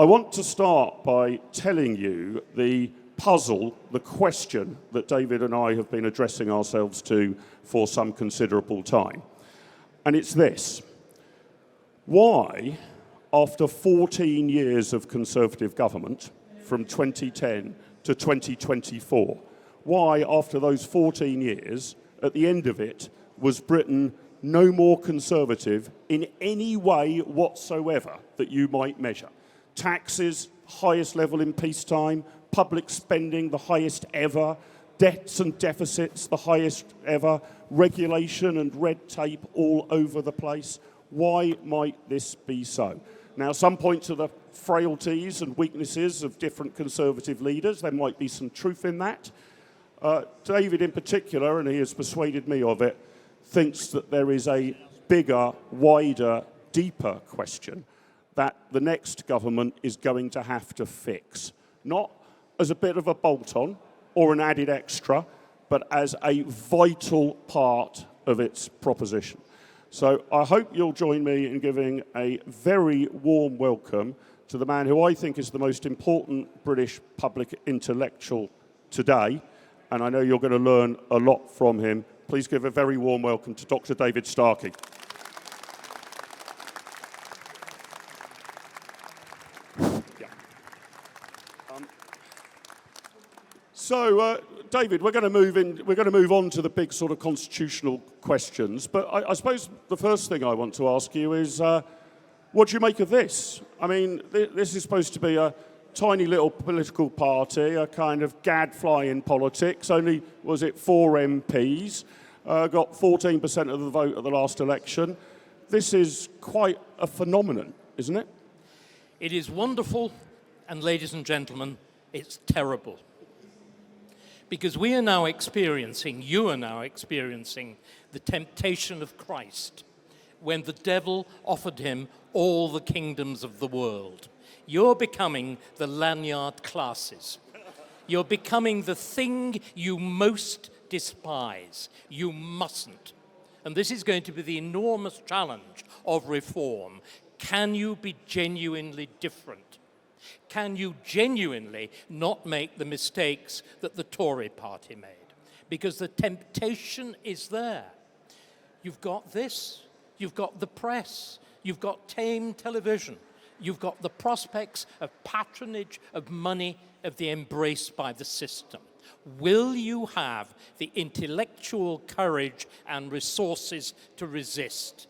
I want to start by telling you the puzzle, the question that David and I have been addressing ourselves to for some considerable time. And it's this. Why, after 14 years of Conservative government, from 2010 to 2024, why, after those 14 years, at the end of it, was Britain no more Conservative in any way whatsoever that you might measure? Taxes, highest level in peacetime, public spending, the highest ever, debts and deficits, the highest ever, regulation and red tape all over the place. Why might this be so? Now, some point to the frailties and weaknesses of different Conservative leaders. There might be some truth in that. David in particular, and he has persuaded me of it, thinks that there is a bigger, wider, deeper question that the next government is going to have to fix. Not as a bit of a bolt-on or an added extra, but as a vital part of its proposition. So I hope you'll join me in giving a very warm welcome to the man who I think is the most important British public intellectual today, and I know you're going to learn a lot from him. Please give a very warm welcome to Dr. David Starkey. David, we're going to move on to the big sort of constitutional questions. But I suppose the first thing I want to ask you is, what do you make of this? I mean, this is supposed to be a tiny little political party, a kind of gadfly in politics. Only, was it 4 MPs? Got 14% of the vote at the last election. This is quite a phenomenon, isn't it? It is wonderful, and ladies and gentlemen, it's terrible. Because we are now experiencing, you are now experiencing, the temptation of Christ when the devil offered him all the kingdoms of the world. You're becoming the lanyard classes. You're becoming the thing you most despise. You mustn't. And this is going to be the enormous challenge of reform. Can you be genuinely different? Can you genuinely not make the mistakes that the Tory party made? Because the temptation is there. You've got this, you've got the press, you've got tame television, you've got the prospects of patronage, of money, of the embrace by the system. Will you have the intellectual courage and resources to resist?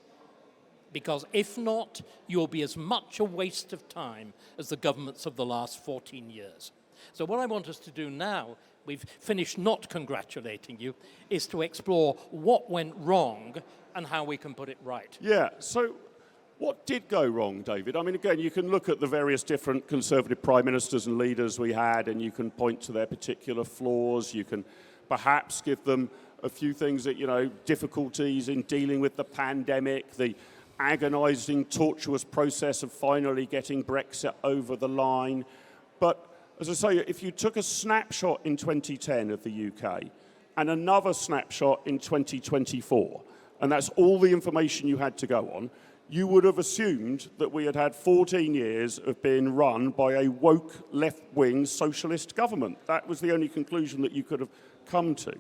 Because if not, you'll be as much a waste of time as the governments of the last 14 years. So what I want us to do now, we've finished not congratulating you, is to explore what went wrong and how we can put it right. Yeah, so what did go wrong, David? I mean, again, you can look at the various different Conservative prime ministers and leaders we had, and you can point to their particular flaws. You can perhaps give them a few things that, difficulties in dealing with the pandemic, the agonising, tortuous process of finally getting Brexit over the line. But as I say, if you took a snapshot in 2010 of the UK and another snapshot in 2024, and that's all the information you had to go on, you would have assumed that we had had 14 years of being run by a woke left-wing socialist government. That was the only conclusion that you could have come to.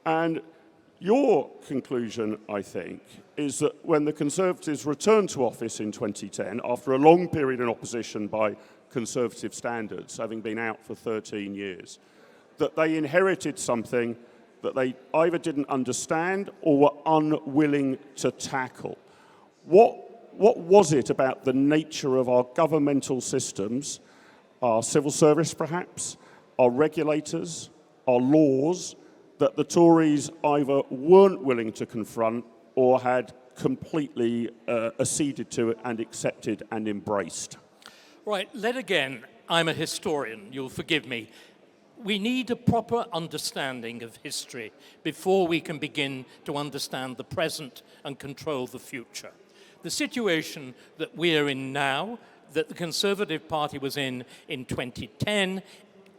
And your conclusion, I think, is that when the Conservatives returned to office in 2010, after a long period in opposition by Conservative standards, having been out for 13 years, that they inherited something that they either didn't understand or were unwilling to tackle. What was it about the nature of our governmental systems, our civil service perhaps, our regulators, our laws, that the Tories either weren't willing to confront or had completely acceded to it and accepted and embraced? Right, again, I'm a historian, you'll forgive me. We need a proper understanding of history before we can begin to understand the present and control the future. The situation that we're in now, that the Conservative Party was in 2010,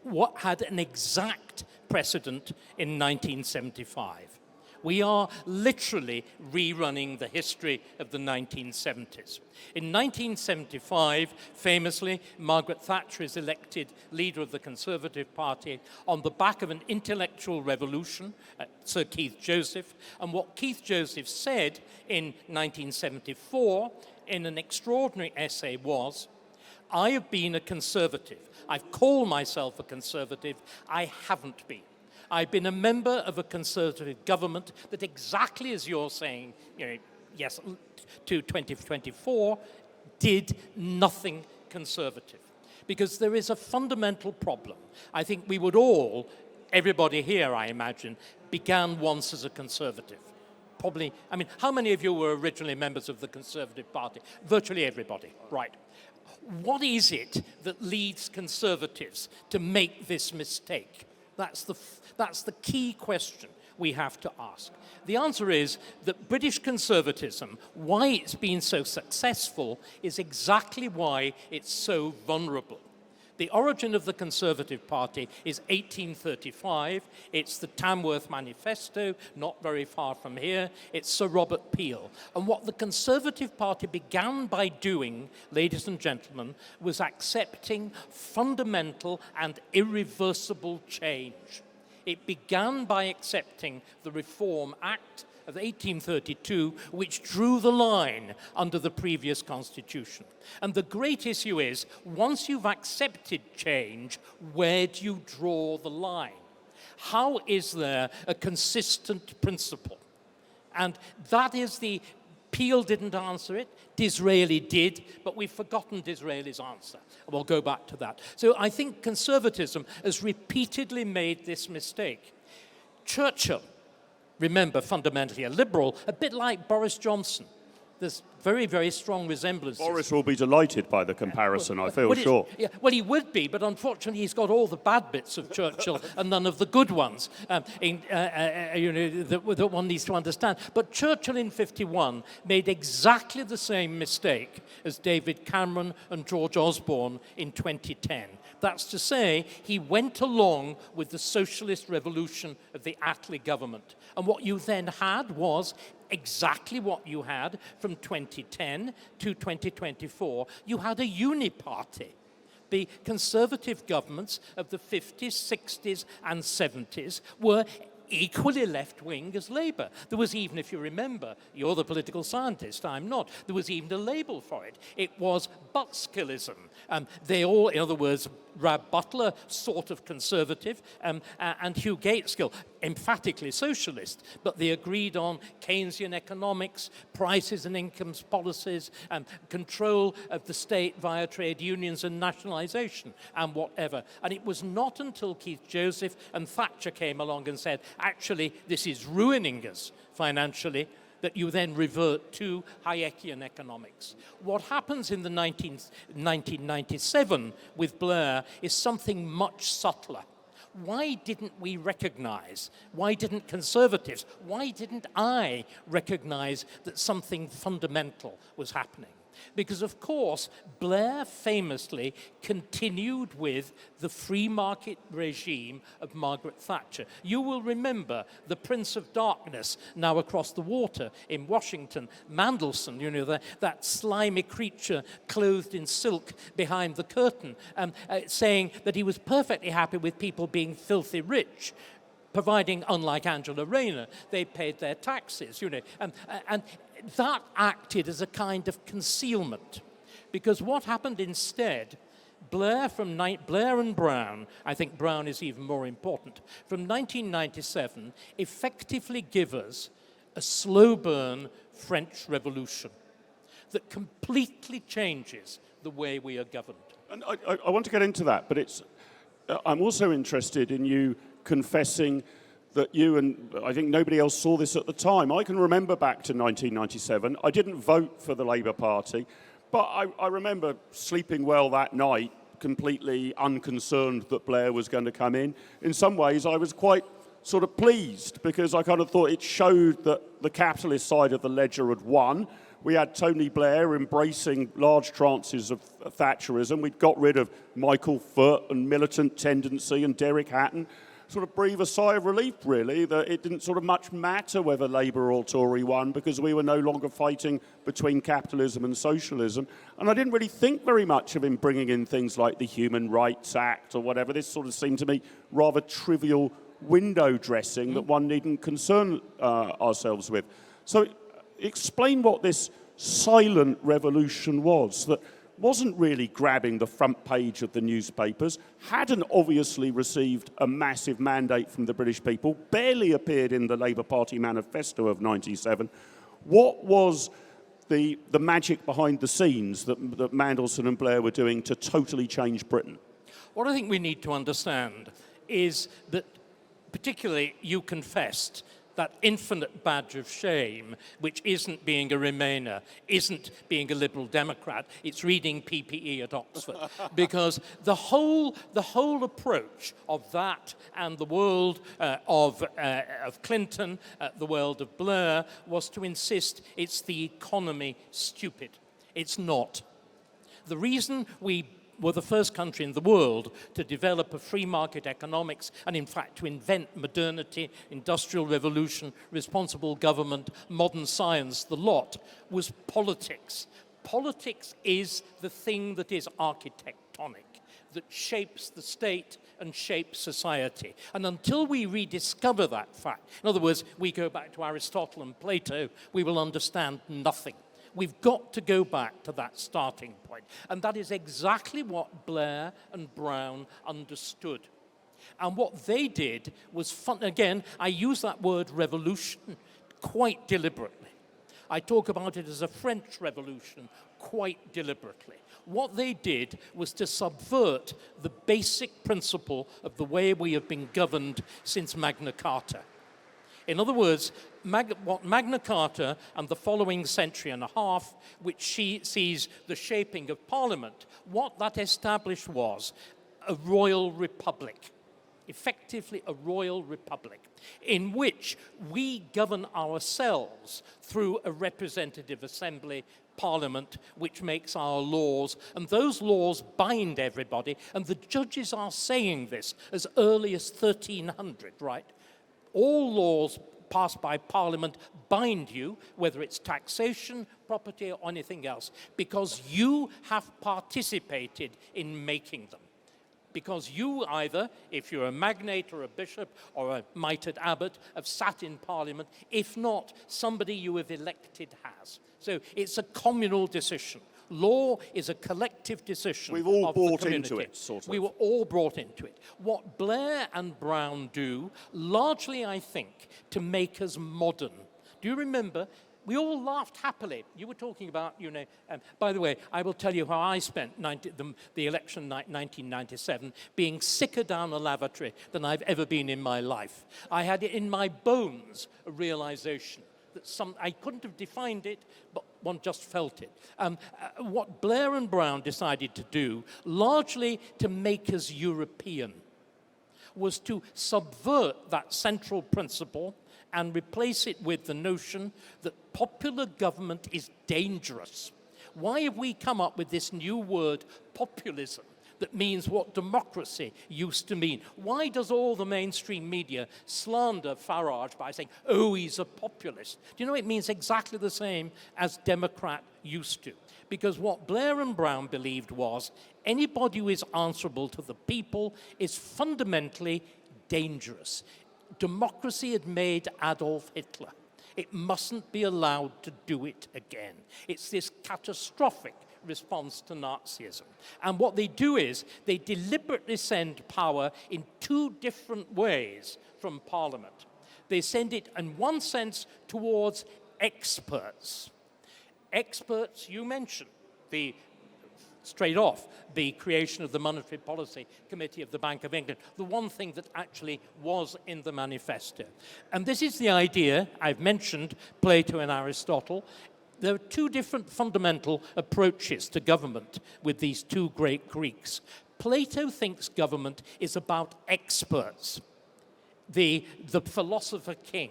what had an exact precedent in 1975. We are literally rerunning the history of the 1970s. In 1975, famously, Margaret Thatcher is elected leader of the Conservative Party on the back of an intellectual revolution, Sir Keith Joseph. And what Keith Joseph said in 1974 in an extraordinary essay was, I have been a conservative. I've called myself a conservative. I haven't been. I've been a member of a conservative government that, exactly as you're saying, yes, to 2024, did nothing conservative. Because there is a fundamental problem. I think we would all, everybody here, I imagine, began once as a conservative. Probably, I mean, how many of you were originally members of the Conservative Party? Virtually everybody, right. What is it that leads conservatives to make this mistake? That's the key question we have to ask. The answer is that British conservatism, why it's been so successful, is exactly why it's so vulnerable. The origin of the Conservative Party is 1835. It's the Tamworth Manifesto, not very far from here. It's Sir Robert Peel. And what the Conservative Party began by doing, ladies and gentlemen, was accepting fundamental and irreversible change. It began by accepting the Reform Act of 1832, which drew the line under the previous constitution. And the great issue is, once you've accepted change, where do you draw the line? How is there a consistent principle? And that is Peel didn't answer it, Disraeli did, but we've forgotten Disraeli's answer. We'll go back to that. So I think conservatism has repeatedly made this mistake. Churchill, remember, fundamentally a liberal, a bit like Boris Johnson. There's very, very strong resemblances. Boris will be delighted by the comparison, I feel sure. Yeah, well, he would be, but unfortunately he's got all the bad bits of Churchill and none of the good ones that one needs to understand. But Churchill in 51 made exactly the same mistake as David Cameron and George Osborne in 2010. That's to say, he went along with the socialist revolution of the Attlee government. And what you then had was exactly what you had from 2010 to 2024. You had a uniparty. The conservative governments of the 50s, 60s, and 70s were equally left-wing as Labour. There was even, if you remember, you're the political scientist, I'm not, there was even a label for it. It was Butskillism. They all, in other words, Rab Butler, sort of conservative, and Hugh Gateskill, emphatically socialist, but they agreed on Keynesian economics, prices and incomes policies, control of the state via trade unions and nationalisation, and whatever. And it was not until Keith Joseph and Thatcher came along and said, actually, this is ruining us financially, that you then revert to Hayekian economics. What happens in the 1997 with Blair is something much subtler. Why didn't we recognize, why didn't conservatives, why didn't I recognize that something fundamental was happening? Because, of course, Blair famously continued with the free market regime of Margaret Thatcher. You will remember the Prince of Darkness, now across the water in Washington, Mandelson, that slimy creature clothed in silk behind the curtain, saying that he was perfectly happy with people being filthy rich, providing, unlike Angela Rayner, they paid their taxes, and that acted as a kind of concealment. Because what happened instead, Blair and Brown, I think Brown is even more important, from 1997 effectively give us a slow burn French Revolution that completely changes the way we are governed. And I want to get into that, but I'm also interested in you confessing that you and I think nobody else saw this at the time. I can remember back to 1997. I didn't vote for the Labour Party, but I remember sleeping well that night, completely unconcerned that Blair was going to come in. In some ways, I was quite sort of pleased because I kind of thought it showed that the capitalist side of the ledger had won. We had Tony Blair embracing large tranches of Thatcherism. We'd got rid of Michael Foot and militant tendency and Derek Hatton. sort of breathe a sigh of relief, really, that it didn't sort of much matter whether Labour or Tory won because we were no longer fighting between capitalism and socialism. And I didn't really think very much of him bringing in things like the Human Rights Act or whatever. This sort of seemed to me rather trivial window dressing that one needn't concern ourselves with. So explain what this silent revolution was that wasn't really grabbing the front page of the newspapers, hadn't obviously received a massive mandate from the British people, barely appeared in the Labour Party manifesto of '97. What was the magic behind the scenes that Mandelson and Blair were doing to totally change Britain? What I think we need to understand is that, particularly, you confessed that infinite badge of shame, which isn't being a Remainer, isn't being a Liberal Democrat, it's reading PPE at Oxford. Because the whole approach of that and the world of Clinton, the world of Blair, was to insist it's the economy stupid. It's not. The reason we were the first country in the world to develop a free market economics and, in fact, to invent modernity, industrial revolution, responsible government, modern science, the lot, was politics. Politics is the thing that is architectonic, that shapes the state and shapes society. And until we rediscover that fact, in other words, we go back to Aristotle and Plato, we will understand nothing. We've got to go back to that starting point. And that is exactly what Blair and Brown understood. And what they did was fun. Again, I use that word revolution quite deliberately. I talk about it as a French revolution quite deliberately. What they did was to subvert the basic principle of the way we have been governed since Magna Carta. In other words, what Magna Carta and the following century and a half, which she sees the shaping of Parliament, what that established was a royal republic, effectively a royal republic, in which we govern ourselves through a representative assembly, Parliament, which makes our laws, and those laws bind everybody, and the judges are saying this as early as 1300, right? All laws passed by Parliament bind you, whether it's taxation, property, or anything else, because you have participated in making them. Because you either, if you're a magnate or a bishop or a mitred abbot, have sat in Parliament. If not, somebody you have elected has. So it's a communal decision. Law is a collective decision. We've all of bought the community. into it, sort of. We were all brought into it. What Blair and Brown do, largely, I think, to make us modern. Do you remember? We all laughed happily. You were talking about, by the way, I will tell you how I spent the election night 1997 being sicker down a lavatory than I've ever been in my life. I had in my bones a realization that I couldn't have defined it, but one just felt it. What Blair and Brown decided to do, largely to make us European, was to subvert that central principle and replace it with the notion that popular government is dangerous. Why have we come up with this new word, populism, that means what democracy used to mean? Why does all the mainstream media slander Farage by saying, oh, he's a populist? Do you know it means exactly the same as Democrat used to? Because what Blair and Brown believed was anybody who is answerable to the people is fundamentally dangerous. Democracy had made Adolf Hitler. It mustn't be allowed to do it again. It's this catastrophic response to Nazism. And what they do is they deliberately send power in two different ways from Parliament. They send it, in one sense, towards experts. Experts, you mentioned, straight off, the creation of the Monetary Policy Committee of the Bank of England, the one thing that actually was in the manifesto. And this is the idea, I've mentioned Plato and Aristotle. There are two different fundamental approaches to government with these two great Greeks. Plato thinks government is about experts, the philosopher king.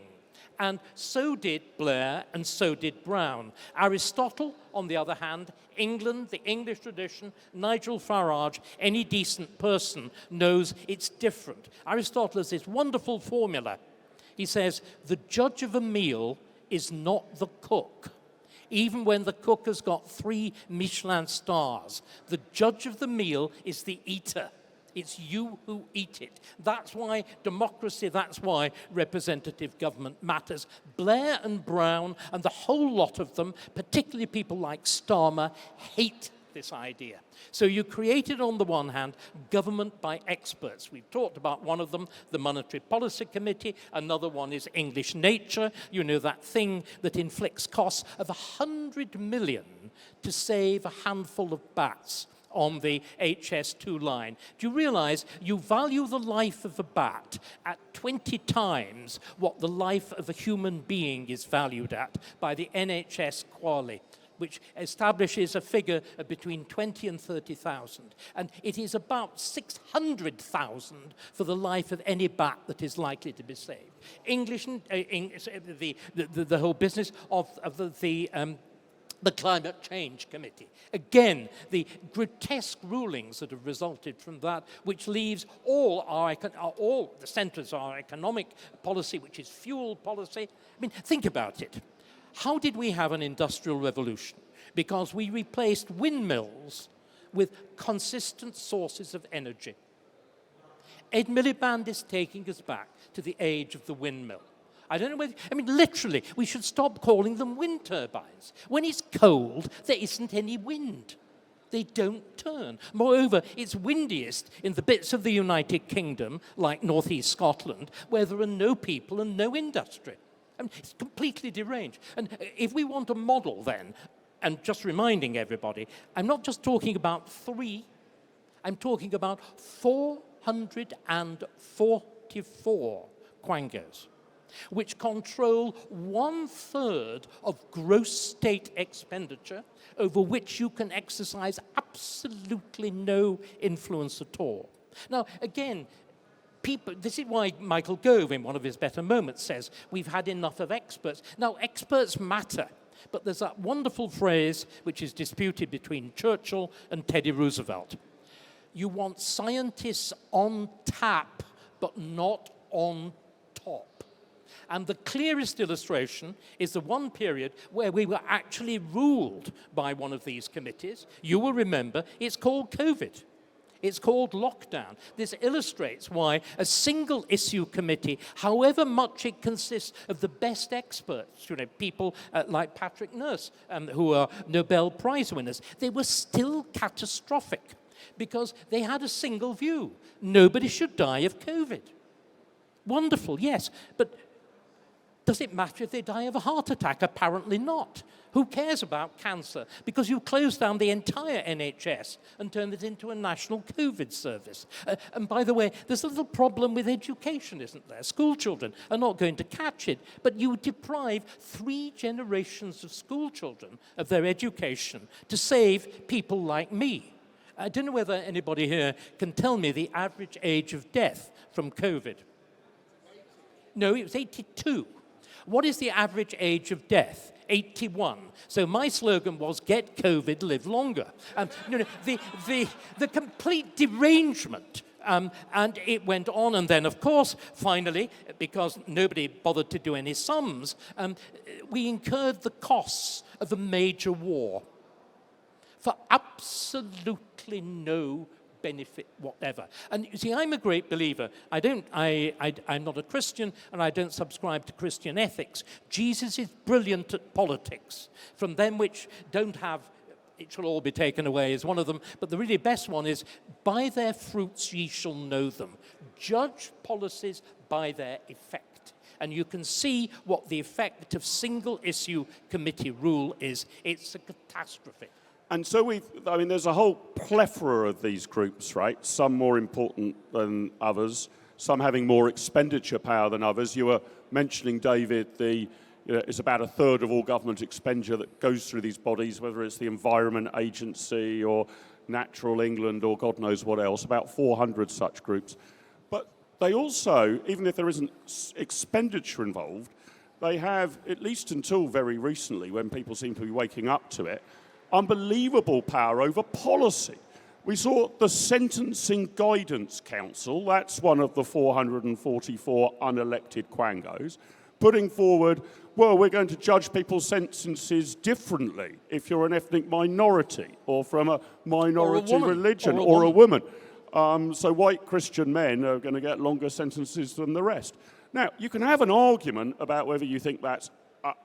And so did Blair, and so did Brown. Aristotle, on the other hand, England, the English tradition, Nigel Farage, any decent person knows it's different. Aristotle has this wonderful formula. He says, the judge of a meal is not the cook. Even when the cook has got 3 Michelin stars, the judge of the meal is the eater. It's you who eat it. That's why democracy, that's why representative government matters. Blair and Brown and the whole lot of them, particularly people like Starmer, hate this idea. So you created, on the one hand, government by experts. We've talked about one of them, the Monetary Policy Committee. Another one is English nature. You know, that thing that inflicts costs of 100 million to save a handful of bats on the HS2 line. Do you realize you value the life of a bat at 20 times what the life of a human being is valued at by the NHS Quali, which establishes a figure of between 20 and 30,000. And it is about 600,000 for the life of any bat that is likely to be saved. English, the whole business of the Climate Change Committee. Again, the grotesque rulings that have resulted from that, which leaves all the centres of our economic policy, which is fuel policy. I mean, think about it. How did we have an industrial revolution? Because we replaced windmills with consistent sources of energy. Ed Miliband is taking us back to the age of the windmill. I don't know whether, I mean, literally, we should stop calling them wind turbines. When it's cold, there isn't any wind. They don't turn. Moreover, it's windiest in the bits of the United Kingdom, like northeast Scotland, where there are no people and no industry. I mean, it's completely deranged. And if we want a model then, and just reminding everybody, I'm not just talking about 3, I'm talking about 444 quangos, which control 1/3 of gross state expenditure, over which you can exercise absolutely no influence at all. Now, again, this is why Michael Gove, in one of his better moments, says we've had enough of experts. Now, experts matter, but there's that wonderful phrase which is disputed between Churchill and Teddy Roosevelt. You want scientists on tap, but not on top. And the clearest illustration is the one period where we were actually ruled by one of these committees. You will remember it's called COVID. It's called lockdown. This illustrates why a single issue committee, however much it consists of the best experts, you know, people like Patrick Nurse, who are Nobel Prize winners, they were still catastrophic because they had a single view. Nobody should die of COVID. Wonderful, yes, but does it matter if they die of a heart attack? Apparently not. Who cares about cancer? Because you closed down the entire NHS and turned it into a national COVID service. And by the way, there's a little problem with education, isn't there? School children are not going to catch it, but you deprive 3 generations of school children of their education to save people like me. I don't know whether anybody here can tell me the average age of death from COVID. No, it was 82. What is the average age of death? 81. So my slogan was, get COVID, live longer. You know, the complete derangement. And it went on, and then, of course, finally, because nobody bothered to do any sums, we incurred the costs of a major war for absolutely no benefit whatever. And you see, I'm a great believer. I'm not a Christian, and I don't subscribe to Christian ethics. Jesus is brilliant at politics. From them which don't have, it shall all be taken away is one of them. But the really best one is, by their fruits ye shall know them. Judge policies by their effect. And you can see what the effect of single issue committee rule is. It's a catastrophe. And so there's a whole plethora of these groups, right? Some more important than others, some having more expenditure power than others. You were mentioning, David, it's about 1/3 of all government expenditure that goes through these bodies, whether it's the Environment Agency or Natural England or God knows what else, about 400 such groups. But they also, even if there isn't expenditure involved, they have, at least until very recently, when people seem to be waking up to it, unbelievable power over policy. We saw the Sentencing Guidance Council, that's one of the 444 unelected quangos, putting forward, well, we're going to judge people's sentences differently if you're an ethnic minority or from a minority religion or a woman. So white Christian men are going to get longer sentences than the rest. Now, you can have an argument about whether you think that's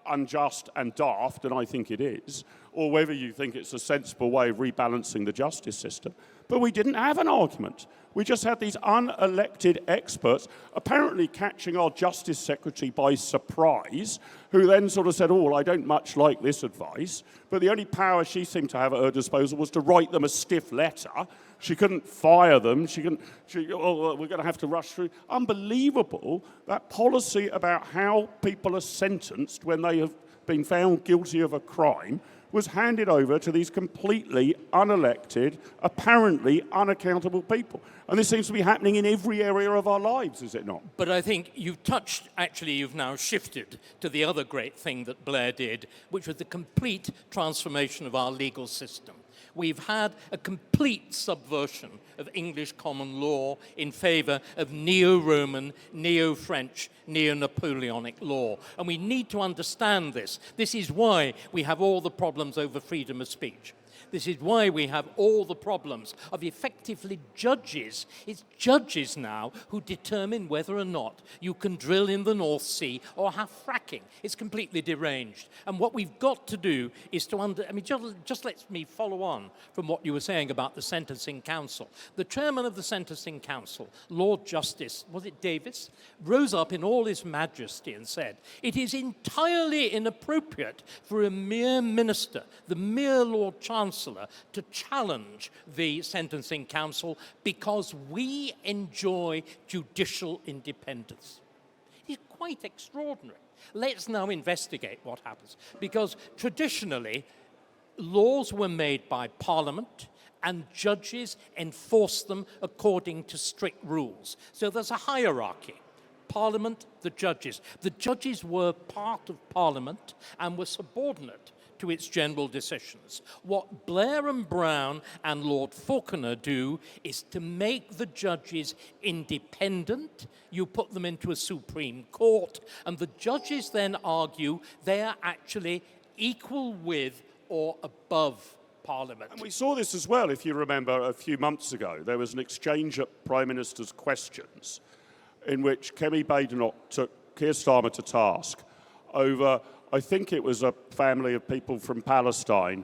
unjust and daft, and I think it is, or whether you think it's a sensible way of rebalancing the justice system. But we didn't have an argument. We just had these unelected experts apparently catching our Justice Secretary by surprise, who then sort of said, oh, well, I don't much like this advice. But the only power she seemed to have at her disposal was to write them a stiff letter. She couldn't fire them. Oh, we're going to have to rush through. Unbelievable, that policy about how people are sentenced when they have been found guilty of a crime was handed over to these completely unelected, apparently unaccountable people. And this seems to be happening in every area of our lives, is it not? But I think you've now shifted to the other great thing that Blair did, which was the complete transformation of our legal system. We've had a complete subversion of English common law in favor of neo-Roman, neo-French, neo-Napoleonic law. And we need to understand this. This is why we have all the problems over freedom of speech. This is why we have all the problems of effectively judges. It's judges now who determine whether or not you can drill in the North Sea or have fracking. It's completely deranged. And what we've got to do is to just let me follow on from what you were saying about the Sentencing Council. The chairman of the Sentencing Council, Lord Justice, was it Davis, rose up in all his majesty and said, it is entirely inappropriate for a mere minister, the mere Lord Chancellor, to challenge the Sentencing Council because we enjoy judicial independence. It's quite extraordinary. Let's now investigate what happens, because traditionally laws were made by Parliament and judges enforce them according to strict rules. So there's a hierarchy. Parliament, the judges. The judges were part of Parliament and were subordinate to its general decisions. What Blair and Brown and Lord Falconer do is to make the judges independent. You put them into a Supreme Court, and the judges then argue they are actually equal with or above Parliament. And we saw this as well, if you remember, a few months ago. There was an exchange at Prime Minister's Questions in which Kemi Badenoch took Keir Starmer to task over, I think it was a family of people from Palestine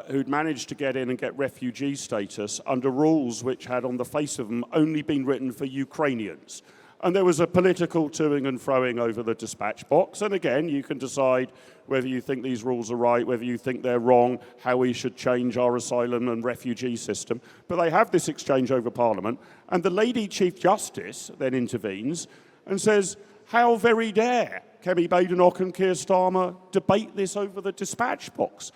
who'd managed to get in and get refugee status under rules which had, on the face of them, only been written for Ukrainians. And there was a political toing and froing over the dispatch box. And again, you can decide whether you think these rules are right, whether you think they're wrong, how we should change our asylum and refugee system. But they have this exchange over Parliament. And the Lady Chief Justice then intervenes and says, how very dare Kemi Badenoch and Keir Starmer debate this over the dispatch box?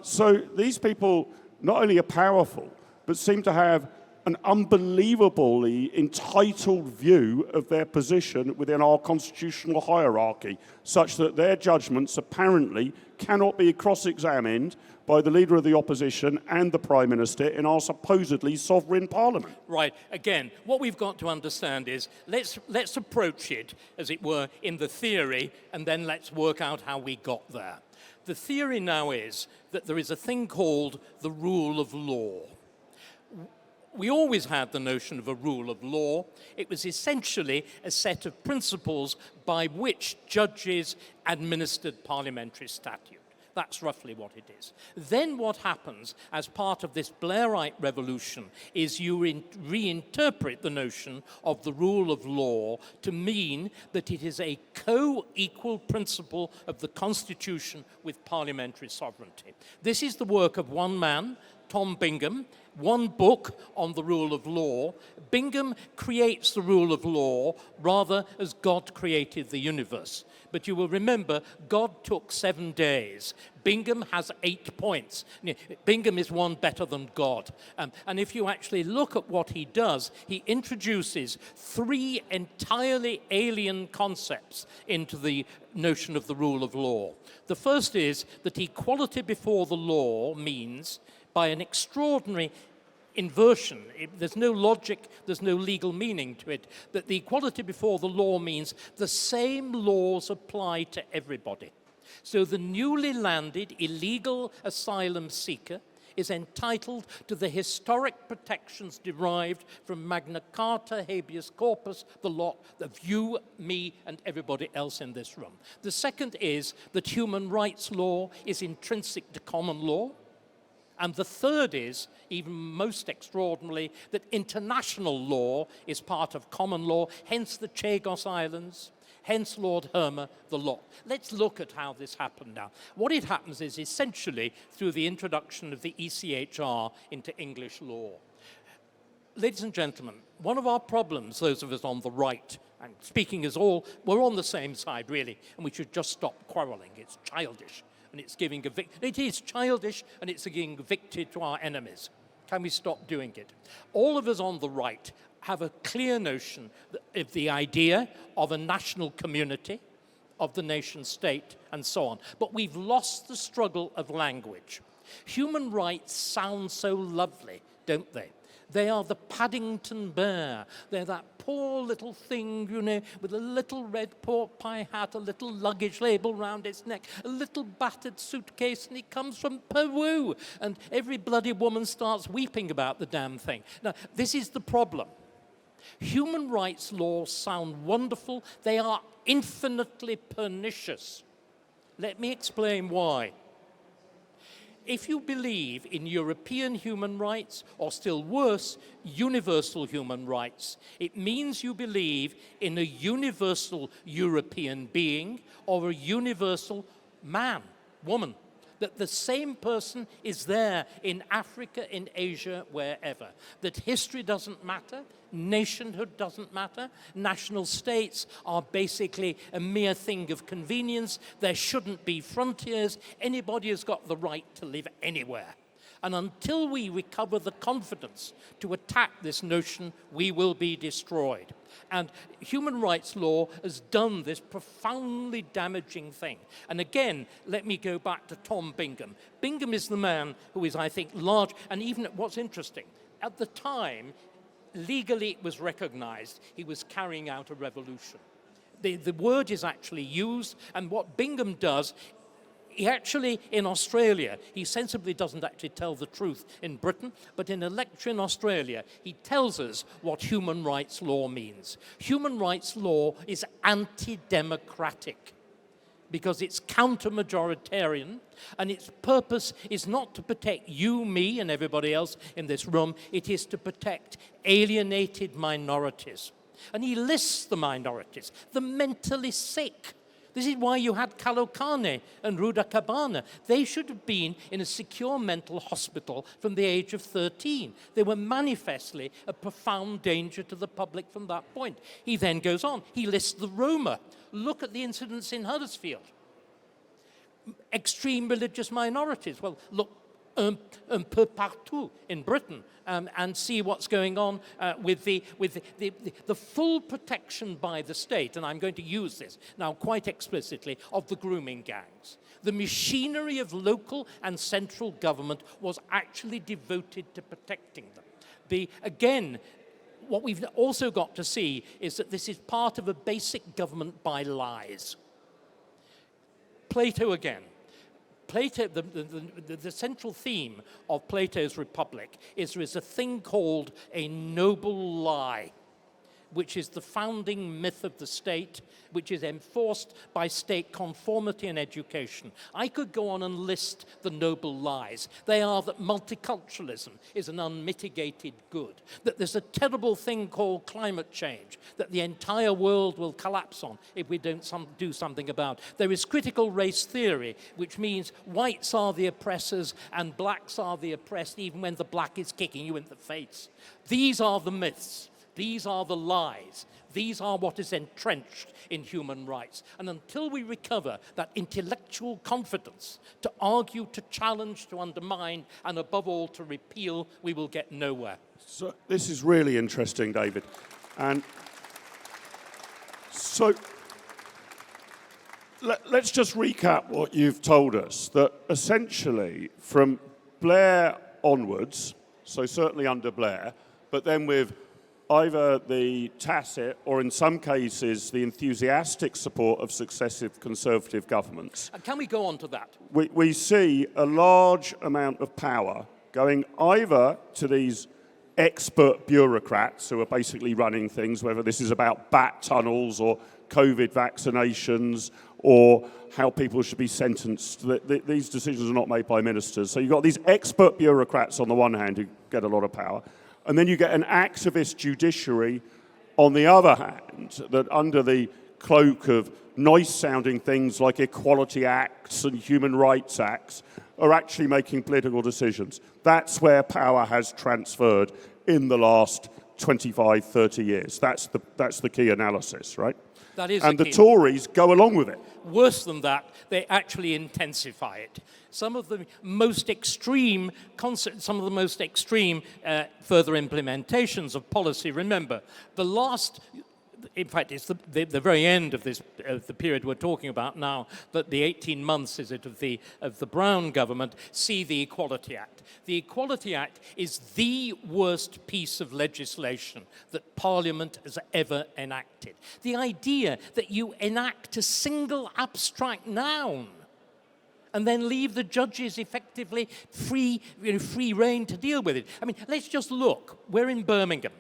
So these people not only are powerful, but seem to have an unbelievably entitled view of their position within our constitutional hierarchy, such that their judgments apparently cannot be cross-examined by the Leader of the Opposition and the Prime Minister in our supposedly sovereign Parliament. Right. Again, what we've got to understand is let's approach it, as it were, in the theory, and then let's work out how we got there. The theory now is that there is a thing called the rule of law. We always had the notion of a rule of law. It was essentially a set of principles by which judges administered parliamentary statute. That's roughly what it is. Then what happens as part of this Blairite revolution is you reinterpret the notion of the rule of law to mean that it is a co-equal principle of the Constitution with parliamentary sovereignty. This is the work of one man, Tom Bingham, one book on the rule of law. Bingham creates the rule of law rather as God created the universe. But you will remember, God took 7 days. Bingham has 8 points. Bingham is one better than God. And if you actually look at what he does, he introduces 3 entirely alien concepts into the notion of the rule of law. The first is that equality before the law means, by an extraordinary inversion, there's no logic, there's no legal meaning to it, that the equality before the law means the same laws apply to everybody. So the newly landed illegal asylum seeker is entitled to the historic protections derived from Magna Carta, habeas corpus, the lot of you, me, and everybody else in this room. The second is that human rights law is intrinsic to common law. And the third is, even most extraordinarily, that international law is part of common law, hence the Chagos Islands, hence Lord Hermer, the lot. Let's look at how this happened now. What it happens is essentially through the introduction of the ECHR into English law. Ladies and gentlemen, one of our problems, those of us on the right, and speaking as all, we're on the same side really, and we should just stop quarreling. It's childish. And it's giving it is childish, and it's giving victory to our enemies. Can we stop doing it? All of us on the right have a clear notion of the idea of a national community, of the nation state, and so on. But we've lost the struggle of language. Human rights sound so lovely, don't they? They are the Paddington Bear. They're that poor little thing, you know, with a little red pork pie hat, a little luggage label round its neck, a little battered suitcase, and it comes from Peru. And every bloody woman starts weeping about the damn thing. Now, this is the problem. Human rights laws sound wonderful. They are infinitely pernicious. Let me explain why. If you believe in European human rights, or still worse, universal human rights, it means you believe in a universal European being or a universal man, woman, that the same person is there in Africa, in Asia, wherever, that history doesn't matter, nationhood doesn't matter, national states are basically a mere thing of convenience, there shouldn't be frontiers, anybody has got the right to live anywhere. And until we recover the confidence to attack this notion, we will be destroyed. And human rights law has done this profoundly damaging thing. And again, let me go back to Tom Bingham. Bingham is the man who is, I think, large, and even what's interesting, at the time, legally it was recognized he was carrying out a revolution. The word is actually used, and what Bingham does, he actually, in Australia, he sensibly doesn't actually tell the truth in Britain, but in a lecture in Australia, he tells us what human rights law means. Human rights law is anti-democratic because it's counter-majoritarian, and its purpose is not to protect you, me, and everybody else in this room. It is to protect alienated minorities. And he lists the minorities, the mentally sick. This is why you had Kalokane and Ruda Cabana. They should have been in a secure mental hospital from the age of 13. They were manifestly a profound danger to the public from that point. He then goes on. He lists the Roma. Look at the incidents in Huddersfield. Extreme religious minorities. Well, look un peu partout in Britain, and see what's going on with the full protection by the state, and I'm going to use this now quite explicitly, of the grooming gangs. The machinery of local and central government was actually devoted to protecting them. Again, what we've also got to see is that this is part of a basic government by lies. Plato again. Plato, the central theme of Plato's Republic is there is a thing called a noble lie. which is the founding myth of the state, which is enforced by state conformity and education. I could go on and list the noble lies. They are that multiculturalism is an unmitigated good, that there's a terrible thing called climate change, that the entire world will collapse on if we don't do something about. There is critical race theory, which means whites are the oppressors and blacks are the oppressed, even when the black is kicking you in the face. These are the myths. These are the lies. These are what is entrenched in human rights. And until we recover that intellectual confidence to argue, to challenge, to undermine, and above all to repeal, we will get nowhere. So this is really interesting, David. And so let's just recap what you've told us, that essentially from Blair onwards, so certainly under Blair, but then with either the tacit or in some cases the enthusiastic support of successive Conservative governments. And can we go on to that? We see a large amount of power going either to these expert bureaucrats who are basically running things, whether this is about bat tunnels or COVID vaccinations or how people should be sentenced. These decisions are not made by ministers. So you've got these expert bureaucrats on the one hand who get a lot of power, and then you get an activist judiciary on the other hand that under the cloak of nice-sounding things like equality acts and human rights acts are actually making political decisions. That's where power has transferred in the last 25, 30 years. That's the key analysis, right? That is and the Tories go along with it. Worse than that, they actually intensify it. Some of the most extreme further implementations of policy. Remember, in fact, it's the very end of the period we're talking about now, that the 18 months, is it, of the Brown government, see the Equality Act. The Equality Act is the worst piece of legislation that Parliament has ever enacted. The idea that you enact a single abstract noun and then leave the judges effectively free rein to deal with it. I mean, let's just look. We're in Birmingham.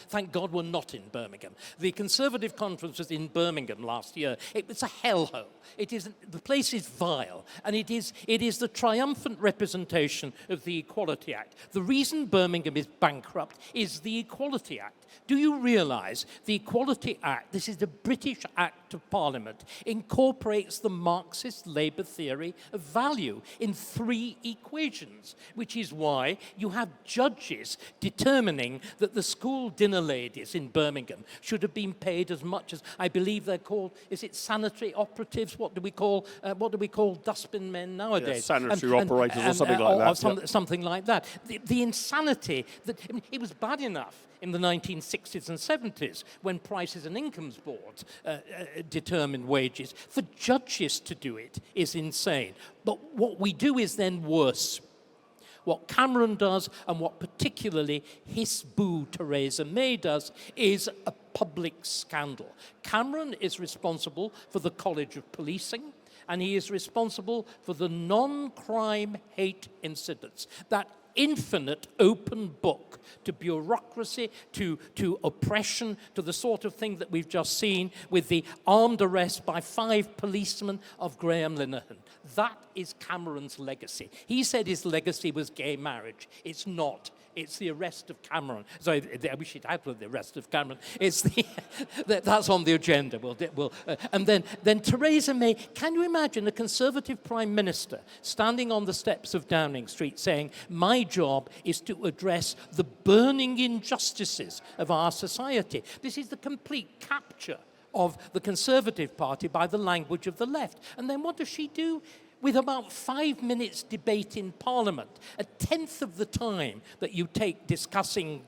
Thank God we're not in Birmingham. The Conservative conference was in Birmingham last year. It was a hellhole. The place is vile, and it is the triumphant representation of the Equality Act. The reason Birmingham is bankrupt is the Equality Act. Do you realise the Equality Act, this is the British Act of Parliament, incorporates the Marxist Labour theory of value in 3 equations, which is why you have judges determining that the school dinner ladies in Birmingham should have been paid as much as, I believe they're called, is it sanitary operatives? What do we call dustbin men nowadays? Yes, sanitary operators or something like that. Something like that. The insanity that, I mean, it was bad enough in the 1960s and 70s when Prices and Incomes Boards determined wages. For judges to do it is insane. But what we do is then worse. What Cameron does, and what particularly his boo Theresa May does, is a public scandal. Cameron is responsible for the College of Policing, and he is responsible for the non-crime hate incidents. That infinite open book to bureaucracy, to oppression, to the sort of thing that we've just seen with the armed arrest by 5 policemen of Graham Linehan. That is Cameron's legacy. He said his legacy was gay marriage. It's not. It's the arrest of Cameron. Sorry, I wish it had the arrest of Cameron. It's that's on the agenda. And then Theresa May. Can you imagine a Conservative Prime Minister standing on the steps of Downing Street saying, "My job is to address the burning injustices of our society"? This is the complete capture of the Conservative Party by the language of the left. And then what does she do? With about 5 minutes debate in Parliament, a tenth of the time that you take discussing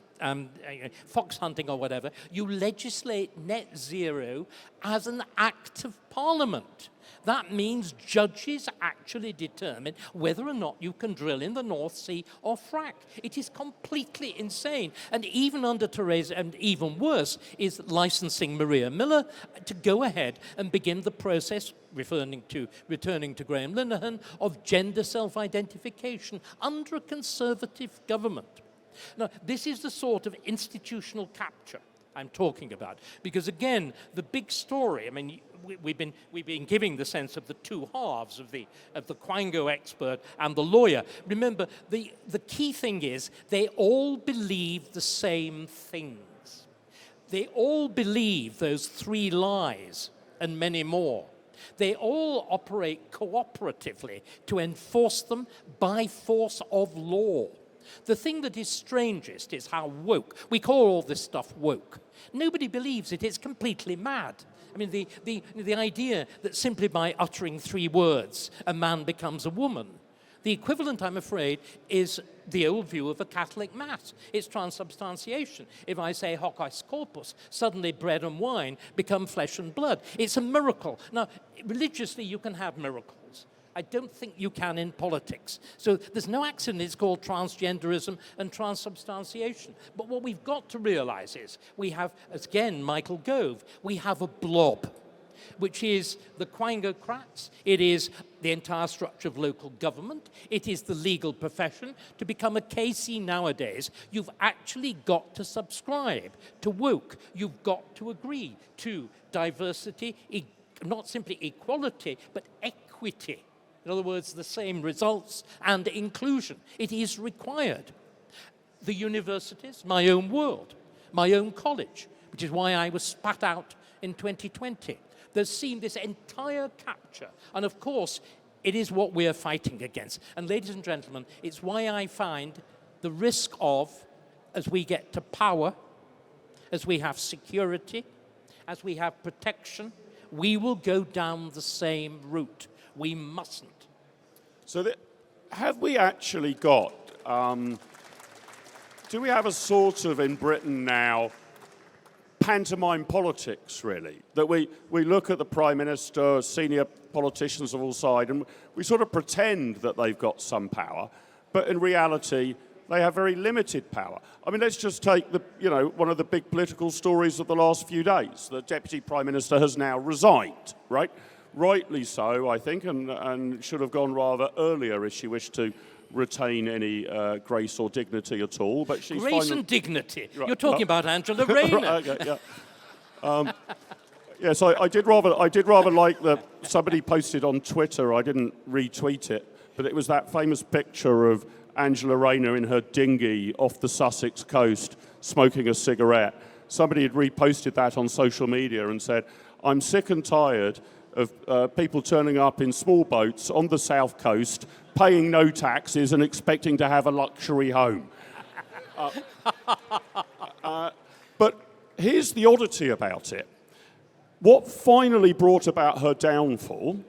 fox hunting or whatever, you legislate net zero as an act of Parliament. That means judges actually determine whether or not you can drill in the North Sea or frack. It is completely insane. And even under Theresa, and even worse, is licensing Maria Miller to go ahead and begin the process, returning to Graham Linehan, of gender self-identification under a Conservative government. Now, this is the sort of institutional capture I'm talking about. Because again, the big story, I mean, we've been giving the sense of the two halves of the Quango expert and the lawyer. Remember, the key thing is they all believe the same things. They all believe those three lies and many more. They all operate cooperatively to enforce them by force of law. The thing that is strangest is how woke. We call all this stuff woke. Nobody believes it. It's completely mad. I mean, the idea that simply by uttering 3 words, a man becomes a woman. The equivalent, I'm afraid, is the old view of a Catholic Mass. It's transubstantiation. If I say hoc est corpus, suddenly bread and wine become flesh and blood. It's a miracle. Now, religiously, you can have miracles. I don't think you can in politics. So there's no accident it's called transgenderism and transubstantiation. But what we've got to realize is we have, again, Michael Gove, we have a blob, which is the Quangocrats, it is the entire structure of local government, it is the legal profession. To become a KC nowadays, you've actually got to subscribe to woke. You've got to agree to diversity, not simply equality, but equity. In other words, the same results and inclusion. It is required. The universities, my own world, my own college, which is why I was spat out in 2020. There's seen this entire capture. And of course, it is what we're fighting against. And ladies and gentlemen, it's why I find the risk of, as we get to power, as we have security, as we have protection, we will go down the same route. We mustn't. So have we actually got, do we have a sort of, in Britain now, pantomime politics, really? That we look at the Prime Minister, senior politicians of all sides, and we sort of pretend that they've got some power, but in reality, they have very limited power. I mean, let's just take one of the big political stories of the last few days. The Deputy Prime Minister has now resigned, right? Rightly so, I think, and should have gone rather earlier if she wished to retain any grace or dignity at all. But she's grace and dignity. Right. You're talking about Angela Rayner. Right, okay, yeah. Yes, I did rather like that somebody posted on Twitter. I didn't retweet it, but it was that famous picture of Angela Rayner in her dinghy off the Sussex coast smoking a cigarette. Somebody had reposted that on social media and said, "I'm sick and tired of people turning up in small boats on the south coast, paying no taxes and expecting to have a luxury home." But here's the oddity about it. What finally brought about her downfall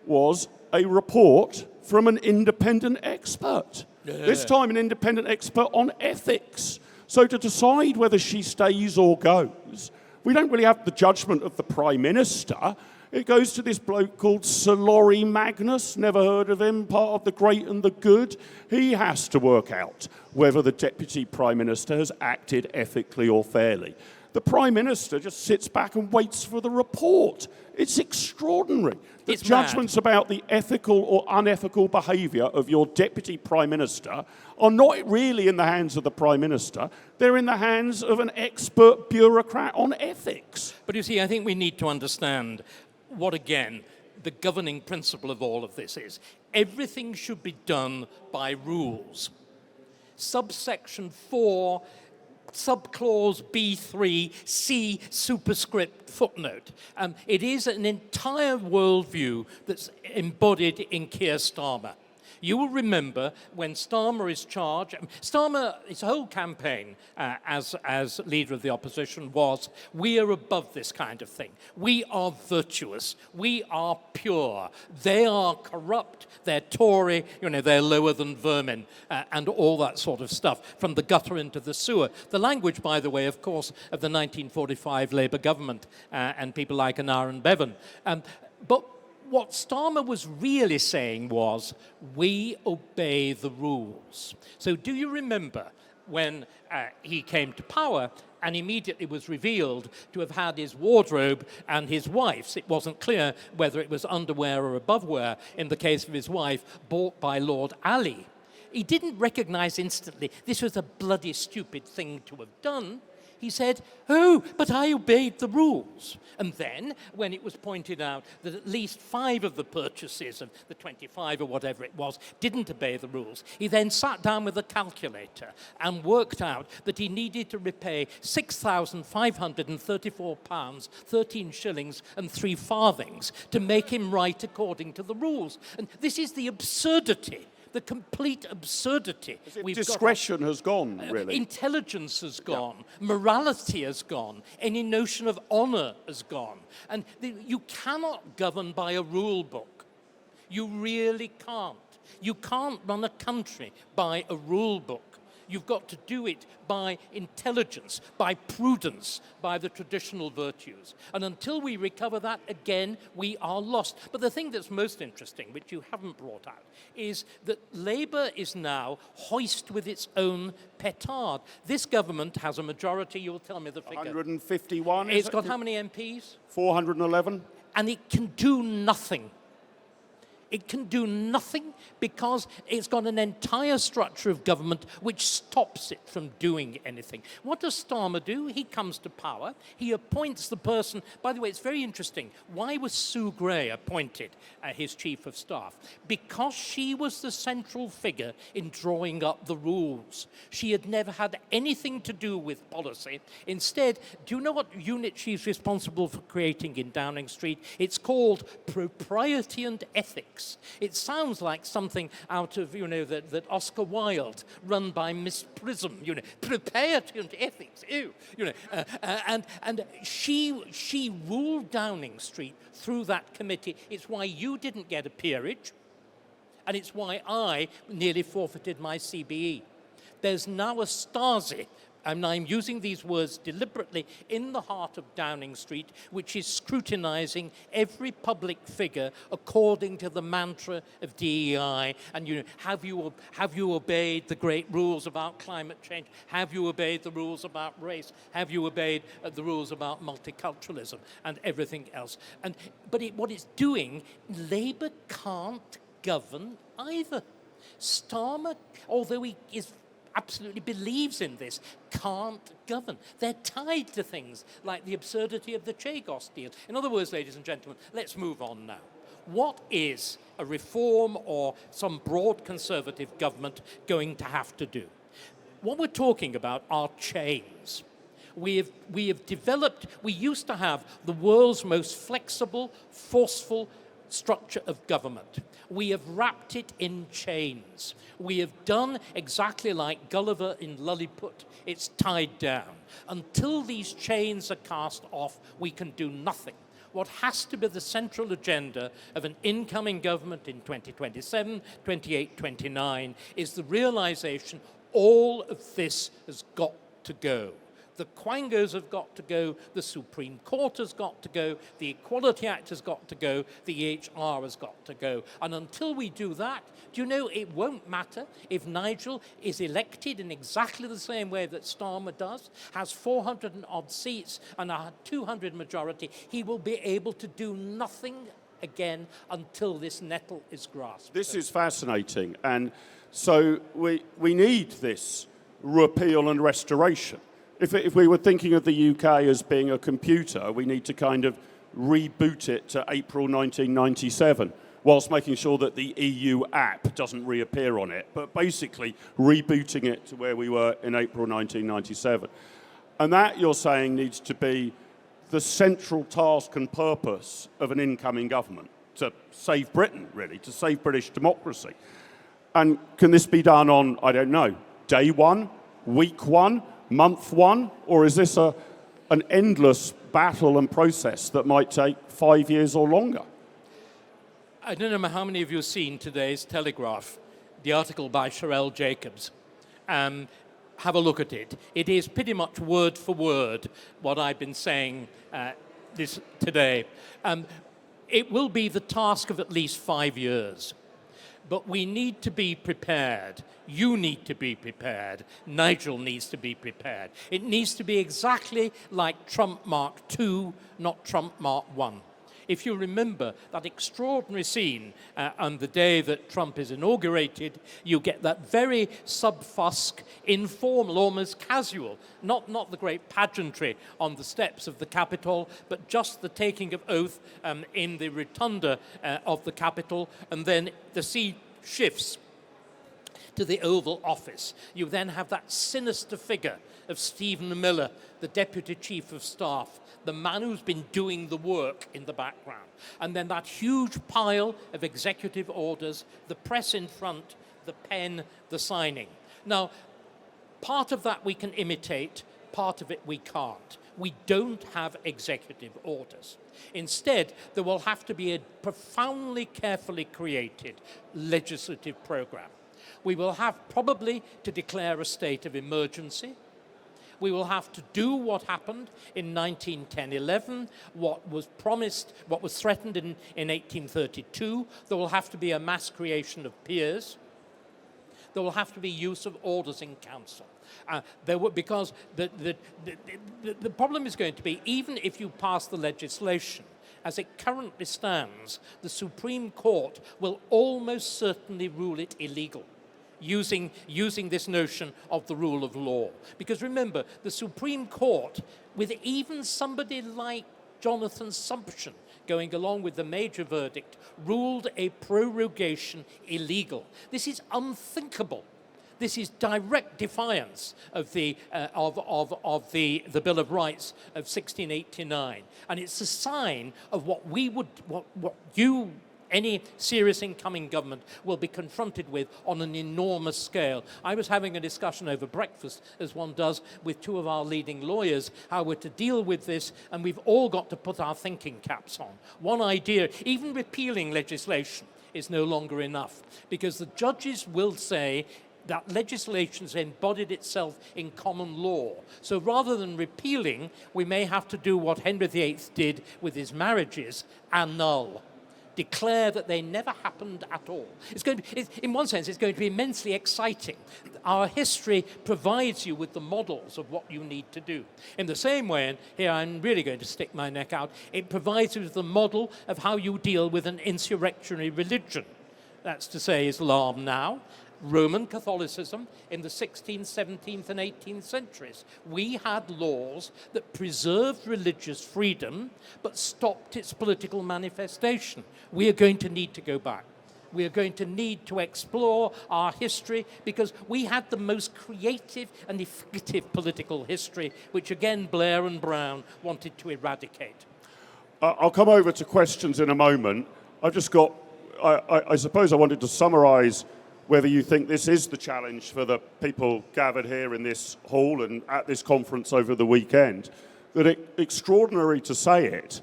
was a report from an independent expert. Yeah. This time an independent expert on ethics. So to decide whether she stays or goes, we don't really have the judgment of the Prime Minister. It goes to this bloke called Sir Laurie Magnus, never heard of him, part of the great and the good. He has to work out whether the Deputy Prime Minister has acted ethically or fairly. The Prime Minister just sits back and waits for the report. It's extraordinary. The judgments about the ethical or unethical behaviour of your Deputy Prime Minister are not really in the hands of the Prime Minister. They're in the hands of an expert bureaucrat on ethics. But you see, I think we need to understand what, again, the governing principle of all of this is. Everything should be done by rules. Subsection 4, subclause B3, C superscript footnote. It is an entire worldview that's embodied in Keir Starmer. You will remember when Starmer is charged, Starmer, his whole campaign as leader of the opposition was, we are above this kind of thing. We are virtuous. We are pure. They are corrupt. They're Tory. They're lower than vermin and all that sort of stuff, from the gutter into the sewer. The language, by the way, of course, of the 1945 Labour government and people like Aneurin Bevan. But what Starmer was really saying was, we obey the rules. So do you remember when he came to power and immediately was revealed to have had his wardrobe and his wife's, it wasn't clear whether it was underwear or abovewear in the case of his wife, bought by Lord Ali. He didn't recognize instantly this was a bloody stupid thing to have done. he said, "Oh, but I obeyed the rules." And then, when it was pointed out that at least 5 of the purchases of the 25 or whatever it was didn't obey the rules, he then sat down with a calculator and worked out that he needed to repay £6,534, 13 shillings and 3 farthings to make him right according to the rules. And this is the absurdity, the complete absurdity. Discretion has gone, really. Intelligence has gone. Morality has gone. Any notion of honour has gone. And you cannot govern by a rule book. You really can't. You can't run a country by a rule book. You've got to do it by intelligence, by prudence, by the traditional virtues. And until we recover that, again, we are lost. But the thing that's most interesting, which you haven't brought out, is that Labour is now hoist with its own petard. This government has a majority, you'll tell me the figure. 151, It's got how many MPs? 411. And it can do nothing. It can do nothing because it's got an entire structure of government which stops it from doing anything. What does Starmer do? He comes to power. He appoints the person. By the way, it's very interesting. Why was Sue Gray appointed his chief of staff? Because she was the central figure in drawing up the rules. She had never had anything to do with policy. Instead, do you know what unit she's responsible for creating in Downing Street? It's called Propriety and Ethics. It sounds like something out of, that Oscar Wilde, run by Miss Prism, propriety and ethics, and she ruled Downing Street through that committee. It's why you didn't get a peerage, and it's why I nearly forfeited my CBE. There's now a Stasi, and I'm using these words deliberately, in the heart of Downing Street, which is scrutinising every public figure according to the mantra of DEI. And have you obeyed the great rules about climate change? Have you obeyed the rules about race? Have you obeyed the rules about multiculturalism and everything else? But what it's doing, Labour can't govern either. Starmer, although he absolutely believes in this, can't govern. They're tied to things like the absurdity of the Chagos deal. In other words, ladies and gentlemen, let's move on now. What is a reform or some broad conservative government going to have to do? What we're talking about are chains. We have developed, we used to have the world's most flexible, forceful structure of government. We have wrapped it in chains. We have done exactly like Gulliver in Lilliput. It's tied down. Until these chains are cast off, we can do nothing. What has to be the central agenda of an incoming government in 2027, 28, 29 is the realization all of this has got to go. The Quangos have got to go, the Supreme Court has got to go, the Equality Act has got to go, the EHR has got to go. And until we do that, do you know, it won't matter if Nigel is elected in exactly the same way that Starmer does, has 400 and odd seats and a 200 majority, he will be able to do nothing again until this nettle is grasped. This is fascinating. And so we need this repeal and restoration. If we were thinking of the UK as being a computer, we need to kind of reboot it to April 1997, whilst making sure that the EU app doesn't reappear on it, but basically rebooting it to where we were in April 1997. And that, you're saying, needs to be the central task and purpose of an incoming government, to save Britain, really, to save British democracy. And can this be done on, I don't know, day one, week one, month one, or is this an endless battle and process that might take 5 years or longer? I don't know how many of you have seen today's Telegraph, the article by Sherelle Jacobs. Have a look at it. It is pretty much word for word what I've been saying today. It will be the task of at least 5 years. But we need to be prepared. You need to be prepared. Nigel needs to be prepared. It needs to be exactly like Trump Mark II, not Trump Mark I. if you remember that extraordinary scene on the day that Trump is inaugurated, you get that very sub-fusc, informal, almost casual, not the great pageantry on the steps of the Capitol, but just the taking of oath in the rotunda of the Capitol, and then the scene shifts to the Oval Office. You then have that sinister figure of Stephen Miller, the Deputy Chief of Staff, the man who's been doing the work in the background. And then that huge pile of executive orders, the press in front, the pen, the signing. Now, part of that we can imitate, part of it we can't. We don't have executive orders. Instead, there will have to be a profoundly carefully created legislative program. We will have probably to declare a state of emergency. We will have to do what happened in 1910-11, what was promised, what was threatened in 1832. There will have to be a mass creation of peers. There will have to be use of orders in council. Because the problem is going to be, even if you pass the legislation, as it currently stands, the Supreme Court will almost certainly rule it illegal, using this notion of the rule of law. Because remember, the Supreme Court, with even somebody like Jonathan Sumption going along with the major verdict, ruled a prorogation illegal. This is unthinkable. This is direct defiance of the Bill of Rights of 1689, and it's a sign of what any serious incoming government will be confronted with on an enormous scale. I was having a discussion over breakfast, as one does, with two of our leading lawyers, how we're to deal with this, and we've all got to put our thinking caps on. One idea, even repealing legislation is no longer enough, because the judges will say that legislation has embodied itself in common law. So rather than repealing, we may have to do what Henry VIII did with his marriages, annul. Declare that they never happened at all. In one sense, it's going to be immensely exciting. Our history provides you with the models of what you need to do. In the same way, and here I'm really going to stick my neck out, it provides you with the model of how you deal with an insurrectionary religion. That's to say, Islam now, Roman Catholicism in the 16th, 17th, and 18th centuries. We had laws that preserved religious freedom but stopped its political manifestation. We are going to need to go back. We are going to need to explore our history, because we had the most creative and effective political history, which again Blair and Brown wanted to eradicate. I'll come over to questions in a moment. I've just got, I suppose I wanted to summarise whether you think this is the challenge for the people gathered here in this hall and at this conference over the weekend. That extraordinary to say it,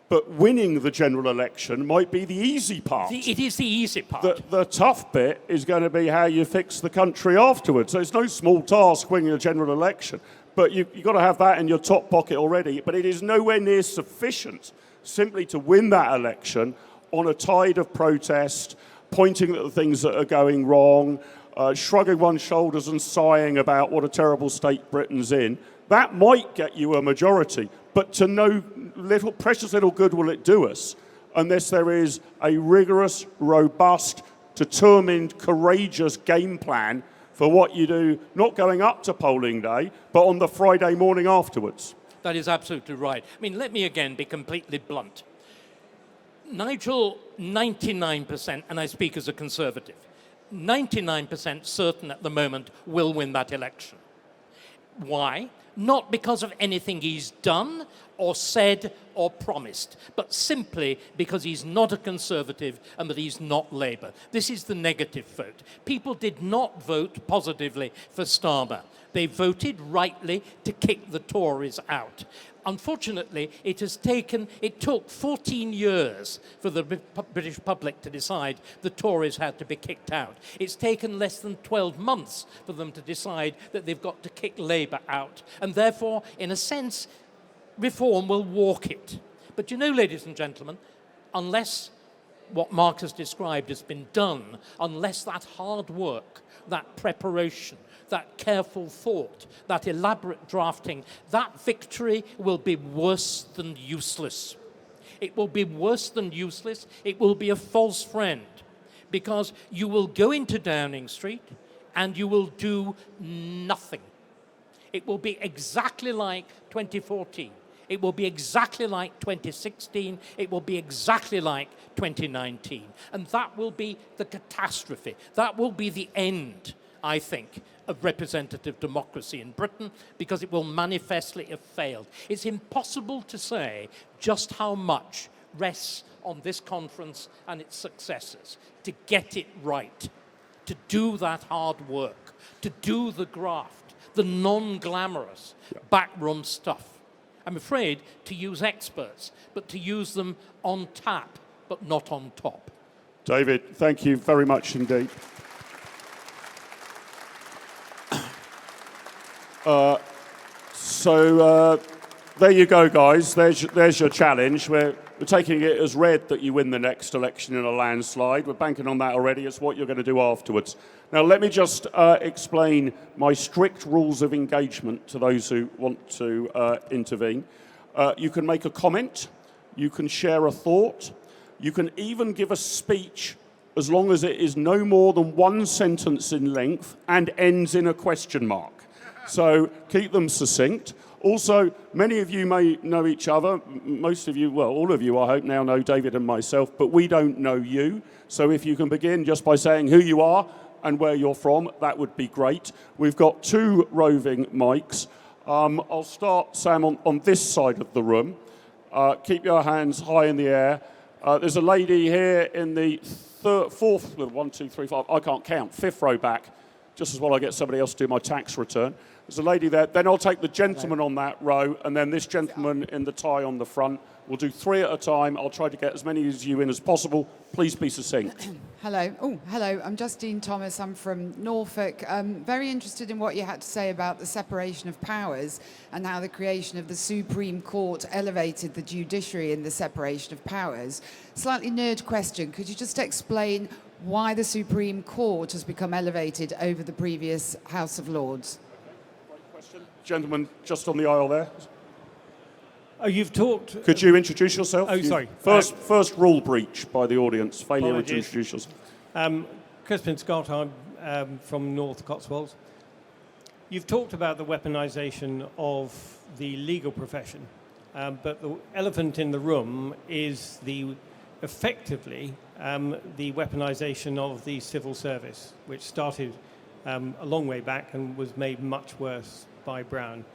but winning the general election might be the easy part. It is the easy part. The tough bit is going to be how you fix the country afterwards. So it's no small task winning a general election, but you've got to have that in your top pocket already. But it is nowhere near sufficient simply to win that election on a tide of protest, pointing at the things that are going wrong, shrugging one's shoulders and sighing about what a terrible state Britain's in. That might get you a majority, but to no precious little good will it do us unless there is a rigorous, robust, determined, courageous game plan for what you do, not going up to polling day, but on the Friday morning afterwards. That is absolutely right. I mean, let me again be completely blunt. Nigel, 99%, and I speak as a Conservative, 99% certain at the moment will win that election. Why? Not because of anything he's done or said or promised, but simply because he's not a Conservative and that he's not Labour. This is the negative vote. People did not vote positively for Starmer. They voted rightly to kick the Tories out. Unfortunately, it took 14 years for the British public to decide the Tories had to be kicked out. It's taken less than 12 months for them to decide that they've got to kick Labour out. And therefore, in a sense, reform will walk it. But you know, ladies and gentlemen, unless what Mark has described has been done, unless that hard work, that preparation, that careful thought, that elaborate drafting, that victory will be worse than useless. It will be worse than useless. It will be a false friend, because you will go into Downing Street and you will do nothing. It will be exactly like 2014. It will be exactly like 2016. It will be exactly like 2019. And that will be the catastrophe. That will be the end, I think, of representative democracy in Britain, because it will manifestly have failed. It's impossible to say just how much rests on this conference and its successors to get it right, to do that hard work, to do the graft, the non-glamorous backroom stuff. I'm afraid to use experts, but to use them on tap, but not on top. David, thank you very much indeed. So there you go, guys. There's your challenge. We're taking it as read that you win the next election in a landslide. We're banking on that already. It's what you're going to do afterwards. Now, let me just explain my strict rules of engagement to those who want to intervene. You can make a comment. You can share a thought. You can even give a speech as long as it is no more than one sentence in length and ends in a question mark. So keep them succinct. Also, many of you may know each other. Most of you, well, all of you, I hope, now know David and myself, but we don't know you. So if you can begin just by saying who you are and where you're from, that would be great. We've got 2 roving mics. I'll start, Sam, on this side of the room. Keep your hands high in the air. There's a lady here in the fourth, 1, 2, 3, 4, I can't count, 5th row back, just as well I get somebody else to do my tax return. There's a lady there. Then I'll take the gentleman on that row, and then this gentleman in the tie on the front. We'll do 3 at a time. I'll try to get as many of you in as possible. Please be succinct. Hello. Oh, hello. I'm Justine Thomas. I'm from Norfolk. Very interested in what you had to say about the separation of powers and how the creation of the Supreme Court elevated the judiciary in the separation of powers. Slightly nerd question. Could you just explain why the Supreme Court has become elevated over the previous House of Lords? Gentleman just on the aisle there. Oh, you've talked... Could you introduce yourself? Oh, sorry. First rule breach by the audience. Failure to Apologies. introduce yourself. Crispin Scott, I'm from North Cotswolds. You've talked about the weaponisation of the legal profession, but the elephant in the room is effectively the weaponisation of the civil service, which started a long way back and was made much worse by Brown.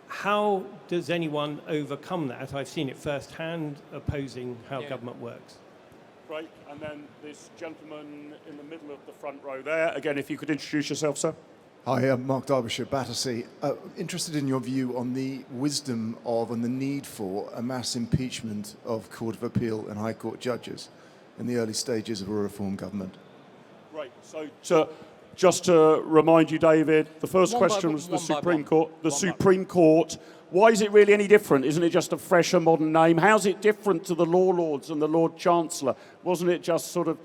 How does anyone overcome that? I've seen it firsthand, opposing how government works. Great. And then this gentleman in the middle of the front row there. Again, if you could introduce yourself, sir. Hi, I'm Mark Derbyshire, Battersea. Interested in your view on the wisdom of and the need for a mass impeachment of Court of Appeal and High Court judges in the early stages of a reform government. Great. So just to remind you, David, the first question was the Supreme Court. The Supreme Court, why is it really any different? Isn't it just a fresher, modern name? How's it different to the Law Lords and the Lord Chancellor? Wasn't it just sort of,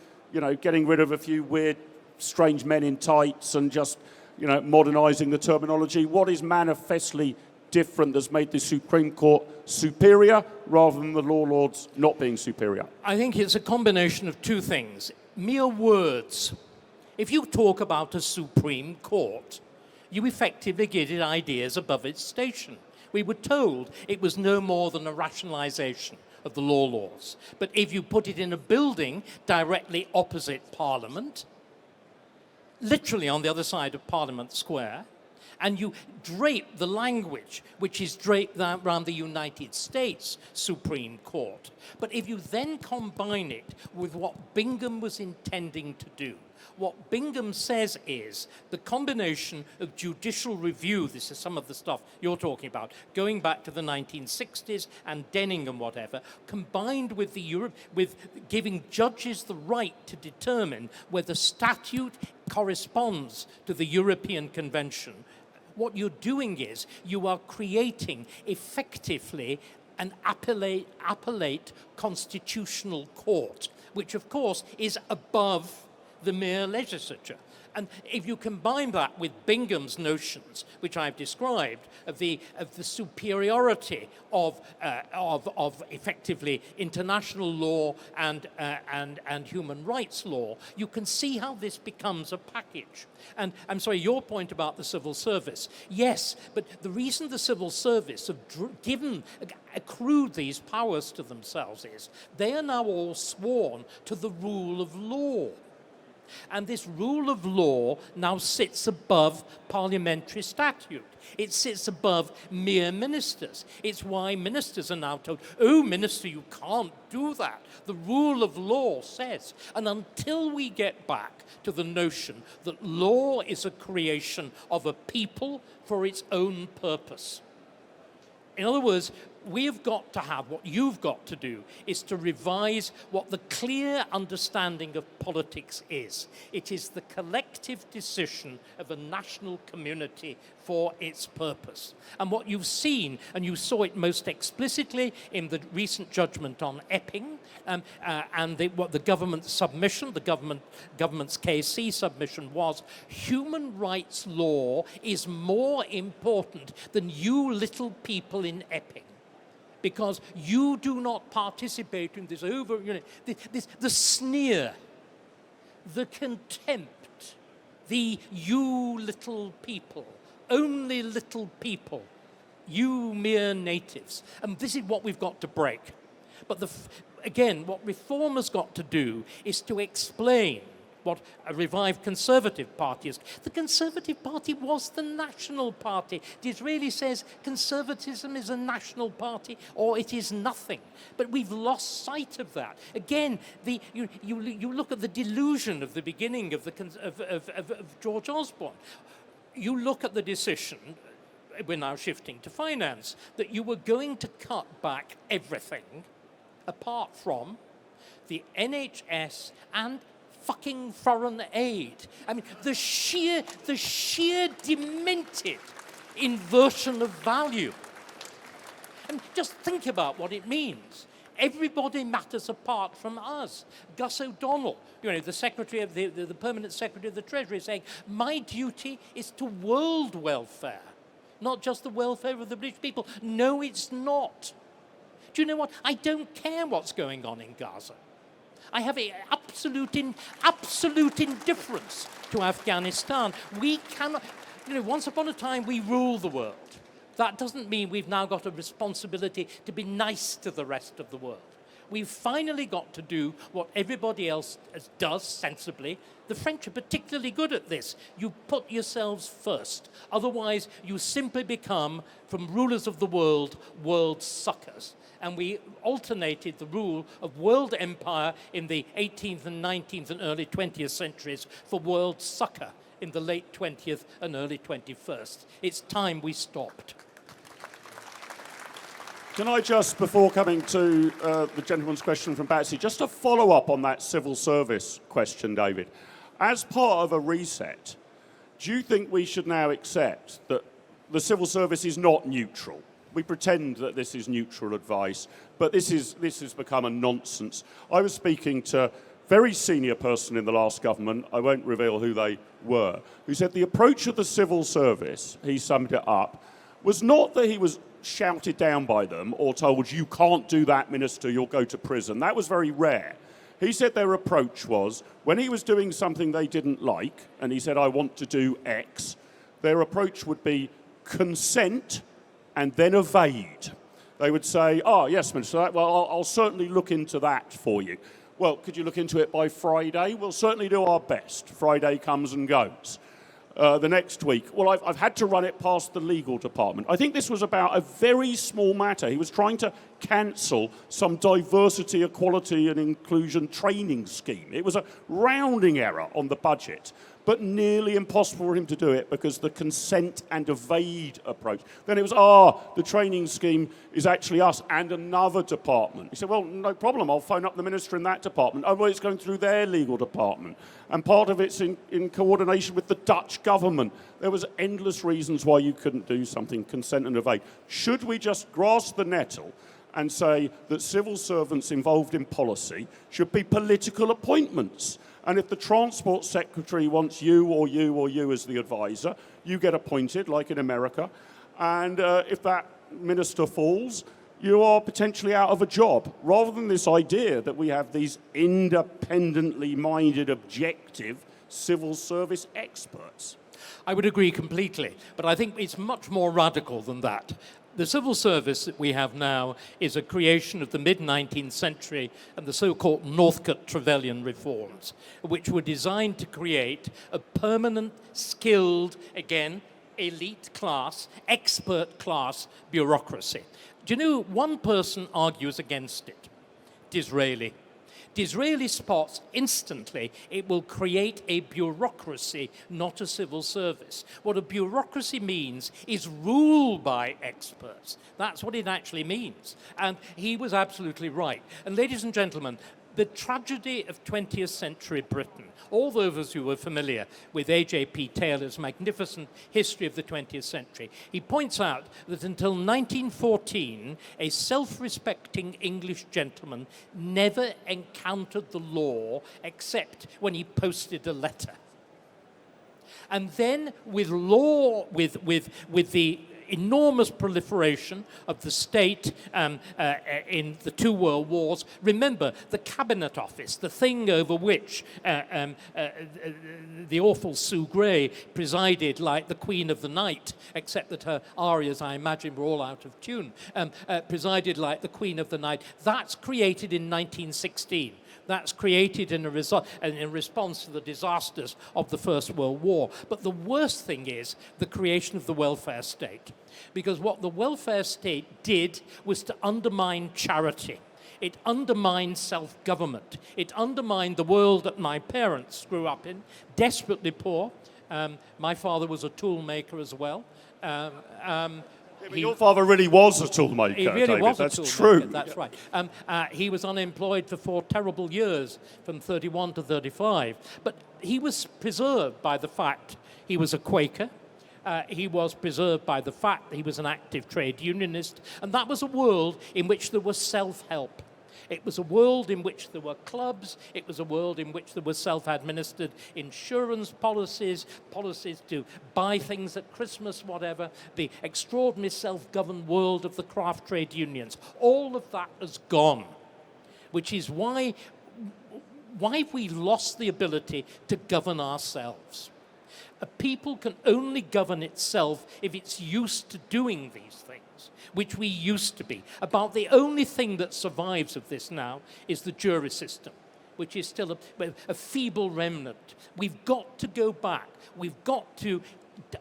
getting rid of a few weird, strange men in tights and just, modernising the terminology? What is manifestly different that's made the Supreme Court superior rather than the Law Lords not being superior? I think it's a combination of 2 things. Mere words. If you talk about a Supreme Court, you effectively give it ideas above its station. We were told it was no more than a rationalisation of the law laws. But if you put it in a building directly opposite Parliament, literally on the other side of Parliament Square, and you drape the language which is draped around the United States Supreme Court, but if you then combine it with what Bingham was intending to do, what Bingham says is the combination of judicial review, this is some of the stuff you're talking about, going back to the 1960s and Denning and whatever, combined with with giving judges the right to determine whether statute corresponds to the European Convention. What you're doing is you are creating effectively an appellate constitutional court, which of course is above the mere legislature. And if you combine that with Bingham's notions, which I've described, of the superiority of effectively international law and human rights law, you can see how this becomes a package. And I'm sorry, your point about the civil service. Yes, but the reason the civil service have accrued these powers to themselves is they are now all sworn to the rule of law. And this rule of law now sits above parliamentary statute. It sits above mere ministers. It's why ministers are now told, oh, minister, you can't do that. The rule of law says. And until we get back to the notion that law is a creation of a people for its own purpose. In other words, we have got to have, what you've got to do, is to revise what the clear understanding of politics is. It is the collective decision of a national community for its purpose. And what you've seen, and you saw it most explicitly in the recent judgment on Epping, and what the government's submission, the government's KC submission was, human rights law is more important than you little people in Epping. Because you do not participate in this the sneer, the contempt, the you little people, only little people, you mere natives. And this is what we've got to break. But again, what Reform has got to do is to explain what a revived Conservative Party is. The Conservative Party was the national party. Disraeli says conservatism is a national party or it is nothing. But we've lost sight of that. Again, you look at the delusion of the beginning of George Osborne. You look at the decision, we're now shifting to finance, that you were going to cut back everything apart from the NHS and fucking foreign aid. I mean, the sheer demented inversion of value. And just think about what it means. Everybody matters apart from us. Gus O'Donnell, the secretary of the permanent secretary of the Treasury, saying, my duty is to world welfare, not just the welfare of the British people. No, it's not. Do you know what? I don't care what's going on in Gaza. I have an absolute indifference to Afghanistan. We cannot, once upon a time we ruled the world. That doesn't mean we've now got a responsibility to be nice to the rest of the world. We've finally got to do what everybody else does sensibly. The French are particularly good at this. You put yourselves first. Otherwise, you simply become, from rulers of the world suckers. And we alternated the rule of world empire in the 18th and 19th and early 20th centuries for world sucker in the late 20th and early 21st. It's time we stopped. Can I just, before coming to the gentleman's question from Batsy, just to follow up on that civil service question, David. As part of a reset, do you think we should now accept that the civil service is not neutral? We pretend that this is neutral advice, but this has become a nonsense. I was speaking to a very senior person in the last government, I won't reveal who they were, who said the approach of the civil service, he summed it up, was not that he was shouted down by them or told, you can't do that, minister, you'll go to prison. That was very rare. He said their approach was, when he was doing something they didn't like, and he said, I want to do X, their approach would be consent and then evade. They would say, yes, Minister, well, I'll certainly look into that for you. Well, could you look into it by Friday? We'll certainly do our best. Friday comes and goes. The next week, well, I've had to run it past the legal department. I think this was about a very small matter. He was trying to cancel some diversity, equality and inclusion training scheme. It was a rounding error on the budget, but nearly impossible for him to do it because the consent and evade approach. Then it was, the training scheme is actually us and another department. He said, well, no problem, I'll phone up the minister in that department. Oh, well, it's going through their legal department. And part of it's in coordination with the Dutch government. There was endless reasons why you couldn't do something, consent and evade. Should we just grasp the nettle and say that civil servants involved in policy should be political appointments. And if the Transport Secretary wants you or you or you as the advisor, you get appointed, like in America. And if that minister falls, you are potentially out of a job, rather than this idea that we have these independently minded, objective civil service experts. I would agree completely, but I think it's much more radical than that. The civil service that we have now is a creation of the mid-19th century and the so-called Northcote-Trevelyan reforms, which were designed to create a permanent, skilled, again, elite class, expert class bureaucracy. Do you know, one person argues against it, Disraeli. Disraeli spots instantly it will create a bureaucracy, not a civil service. What a bureaucracy means is ruled by experts. That's what it actually means. And he was absolutely right. And ladies and gentlemen, the tragedy of 20th century Britain, all those of us who are familiar with A.J.P. Taylor's magnificent history of the 20th century, he points out that until 1914, a self-respecting English gentleman never encountered the law except when he posted a letter. And then with law, with the enormous proliferation of the state in the two world wars. Remember, the Cabinet Office, the thing over which the awful Sue Gray presided like the Queen of the Night, except that her arias, I imagine, were all out of tune, presided like the Queen of the Night. That's created in 1916. That's created in response to the disasters of the First World War. But the worst thing is the creation of the welfare state. Because what the welfare state did was to undermine charity. It undermined self-government. It undermined the world that my parents grew up in, desperately poor. My father was a tool maker as well. Your father really was a toolmaker, he really David. was a That's toolmaker, true. that's right. He was unemployed for 4 terrible years, from 31 to 35. But he was preserved by the fact he was a Quaker. He was preserved by the fact that he was an active trade unionist. And that was a world in which there was self-help. It was a world in which there were clubs. It was a world in which there were self-administered insurance policies, policies to buy things at Christmas, whatever, the extraordinary self-governed world of the craft trade unions. All of that has gone, which is why we lost the ability to govern ourselves. A people can only govern itself if it's used to doing these things, which we used to be. About the only thing that survives of this now is the jury system, which is still a feeble remnant. We've got to go back. We've got to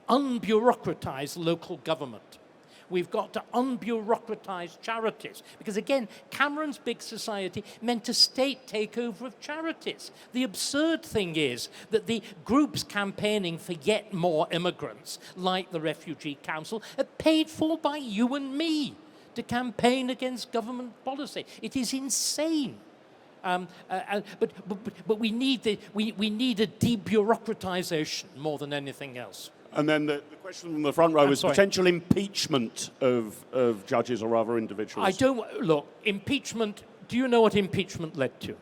unbureaucratize local government. We've got to unbureaucratize charities. Because again, Cameron's big society meant a state takeover of charities. The absurd thing is that the groups campaigning for yet more immigrants, like the Refugee Council, are paid for by you and me to campaign against government policy. It is insane. But we need a debureaucratization more than anything else. And then the question from the front row is potential impeachment of judges or other individuals. Look, impeachment, do you know what impeachment led to?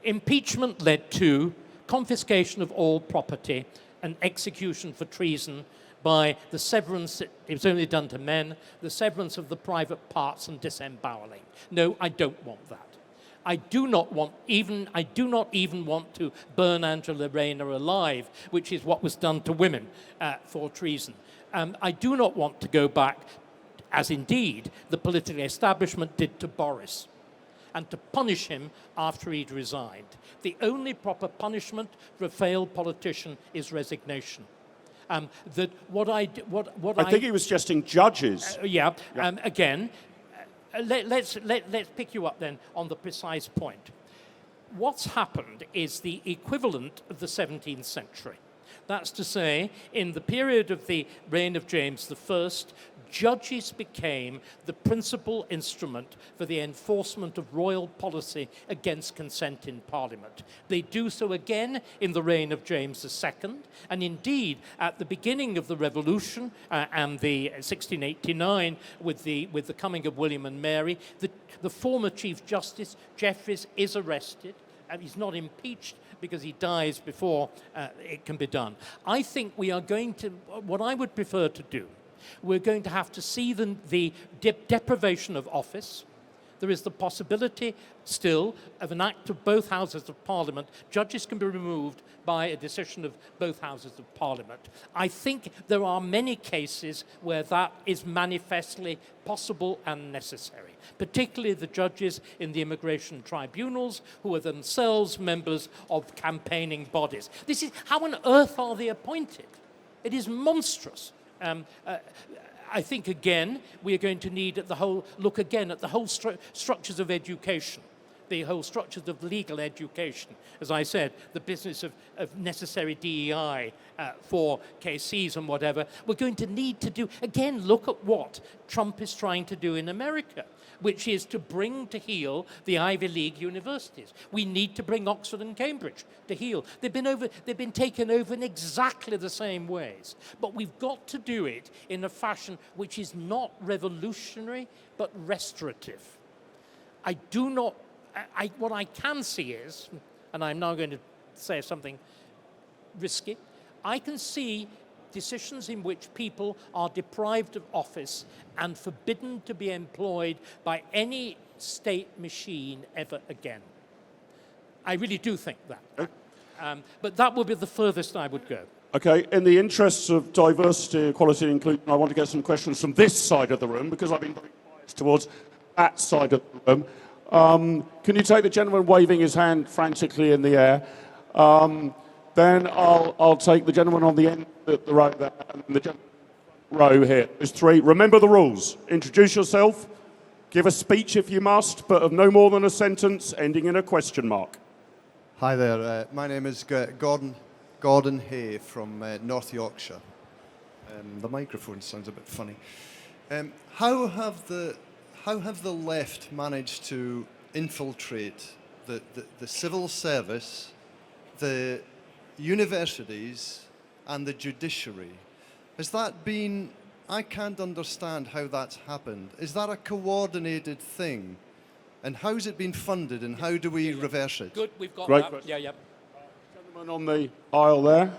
Impeachment led to confiscation of all property and execution for treason by the severance, it was only done to men, the severance of the private parts and disemboweling. No, I don't want that. I do not even want to burn Angela Rayner alive, which is what was done to women for treason. I do not want to go back, as indeed the political establishment did to Boris, and to punish him after he'd resigned. The only proper punishment for a failed politician is resignation. I think he was suggesting judges. Again. Let's pick you up then on the precise point. What's happened is the equivalent of the 17th century. That's to say, in the period of the reign of James I, judges became the principal instrument for the enforcement of royal policy against consent in Parliament. They do so again in the reign of James II, and indeed at the beginning of the Revolution and the 1689 with the coming of William and Mary, the former Chief Justice, Jeffreys, is arrested, and he's not impeached because he dies before it can be done. I think we are going to, what I would prefer to do, we're going to have to see the deprivation of office. There is the possibility still of an act of both Houses of Parliament. Judges can be removed by a decision of both Houses of Parliament. I think there are many cases where that is manifestly possible and necessary, particularly the judges in the immigration tribunals who are themselves members of campaigning bodies. This is, how on earth are they appointed? It is monstrous. I think, again, we are going to need look again at the whole structures of education, the whole structures of legal education. As I said, the business of necessary DEI for KCs and whatever. We're going to need to do, again, look at what Trump is trying to do in America, which is to bring to heel the Ivy League universities. We need to bring Oxford and Cambridge to heel. They've been taken over in exactly the same ways. But we've got to do it in a fashion which is not revolutionary, but restorative. What I can see is, and I'm now going to say something risky, I can see decisions in which people are deprived of office and forbidden to be employed by any state machine ever again. I really do think that. But that would be the furthest I would go. Okay, in the interests of diversity, equality and inclusion, I want to get some questions from this side of the room because I've been very biased towards that side of the room. Can you take the gentleman waving his hand frantically in the air? Then I'll take the gentleman on the end of the row there and the gentleman row here. There's three. Remember the rules. Introduce yourself, give a speech if you must, but of no more than a sentence ending in a question mark. Hi there. My name is Gordon Hay from North Yorkshire. The microphone sounds a bit funny. How have the left managed to infiltrate the civil service, the universities and the judiciary? Has that been, I can't understand how that's happened. Is that a coordinated thing? And how's it been funded and how do we reverse it? Good, we've got Great that. question. Yeah. Gentleman on the aisle there.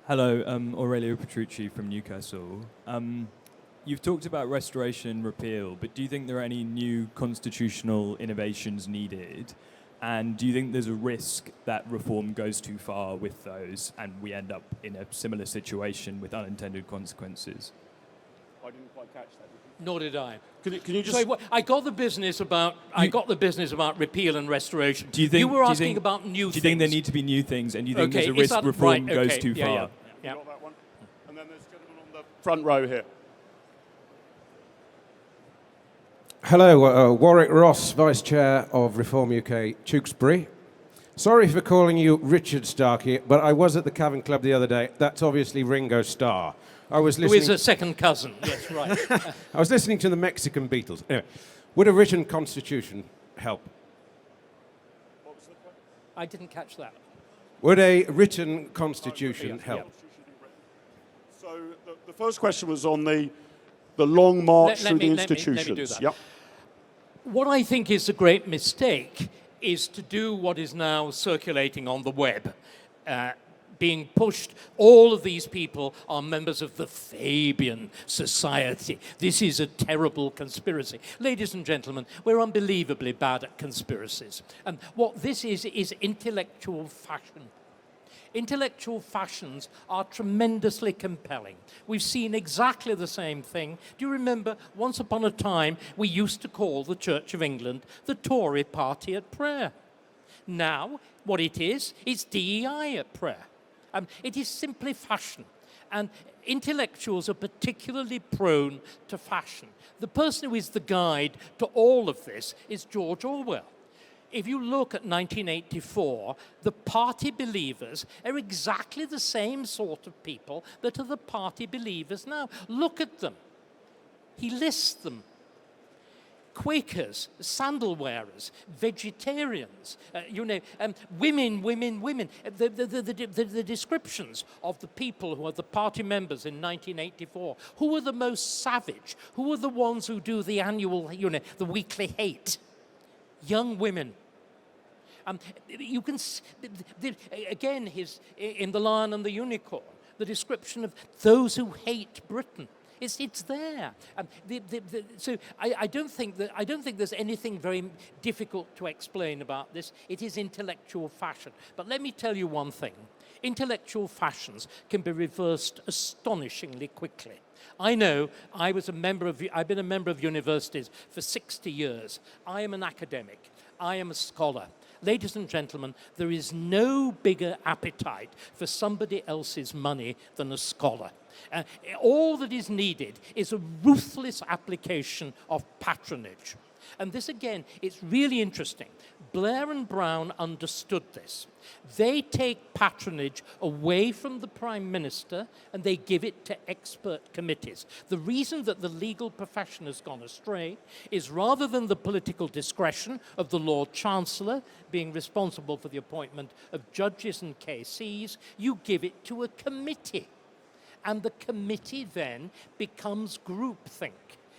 Hello, Aurelio Petrucci from Newcastle. You've talked about restoration and repeal, but do you think there are any new constitutional innovations needed? And do you think there's a risk that reform goes too far with those and we end up in a similar situation with unintended consequences? I didn't quite catch that. Nor did I. Can you just... Sorry, I got the business about repeal and restoration. Do you think, you were asking about new things. Do you think there need to be new things, and do you think Okay, there's a risk reform goes okay, too far? Yeah. You got that one? And then there's a gentleman on the front row here. Hello, Warwick Ross, Vice Chair of Reform UK, Tewkesbury. Sorry for calling you Richard Starkey, but I was at the Cavern Club the other day. That's obviously Ringo Starr. I was listening... Who is a second cousin, yes, right. I was listening to the Mexican Beatles. Anyway, would a written constitution help? What was the question? I didn't catch that. Would a written constitution help? So the first question was on the long march through the institutions. Let me do that. Yep. What I think is a great mistake is to do what is now circulating on the web. Being pushed, all of these people are members of the Fabian Society. This is a terrible conspiracy. Ladies and gentlemen, we're unbelievably bad at conspiracies. And what this is intellectual fashion. Intellectual fashions are tremendously compelling. We've seen exactly the same thing. Do you remember, once upon a time, we used to call the Church of England the Tory party at prayer. Now, what it is, it's DEI at prayer. It is simply fashion. And intellectuals are particularly prone to fashion. The person who is the guide to all of this is George Orwell. if you look at 1984, the party believers are exactly the same sort of people that are the party believers now. Look at them. He lists them. Quakers, sandal wearers, vegetarians, women. The descriptions of the people who are the party members in 1984. Who are the most savage? Who are the ones who do the annual, the weekly hate? Young women. You can, again, in The Lion and the Unicorn, the description of those who hate Britain. It's there. So I don't think there's anything very difficult to explain about this. It is intellectual fashion. But let me tell you one thing. Intellectual fashions can be reversed astonishingly quickly. I know I've been a member of universities for 60 years. I am an academic. I am a scholar. Ladies and gentlemen, there is no bigger appetite for somebody else's money than a scholar. All that is needed is a ruthless application of patronage. And this, again, it's really interesting. Blair and Brown understood this. They take patronage away from the Prime Minister and they give it to expert committees. The reason that the legal profession has gone astray is rather than the political discretion of the Lord Chancellor being responsible for the appointment of judges and KCs, you give it to a committee. And the committee then becomes groupthink.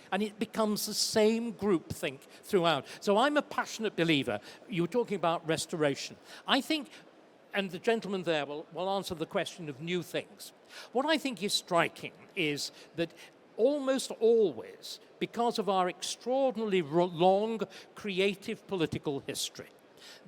And it becomes the same groupthink throughout. So I'm a passionate believer. You were talking about restoration. I think, and the gentleman there will answer the question of new things. What I think is striking is that almost always, because of our extraordinarily long creative political history,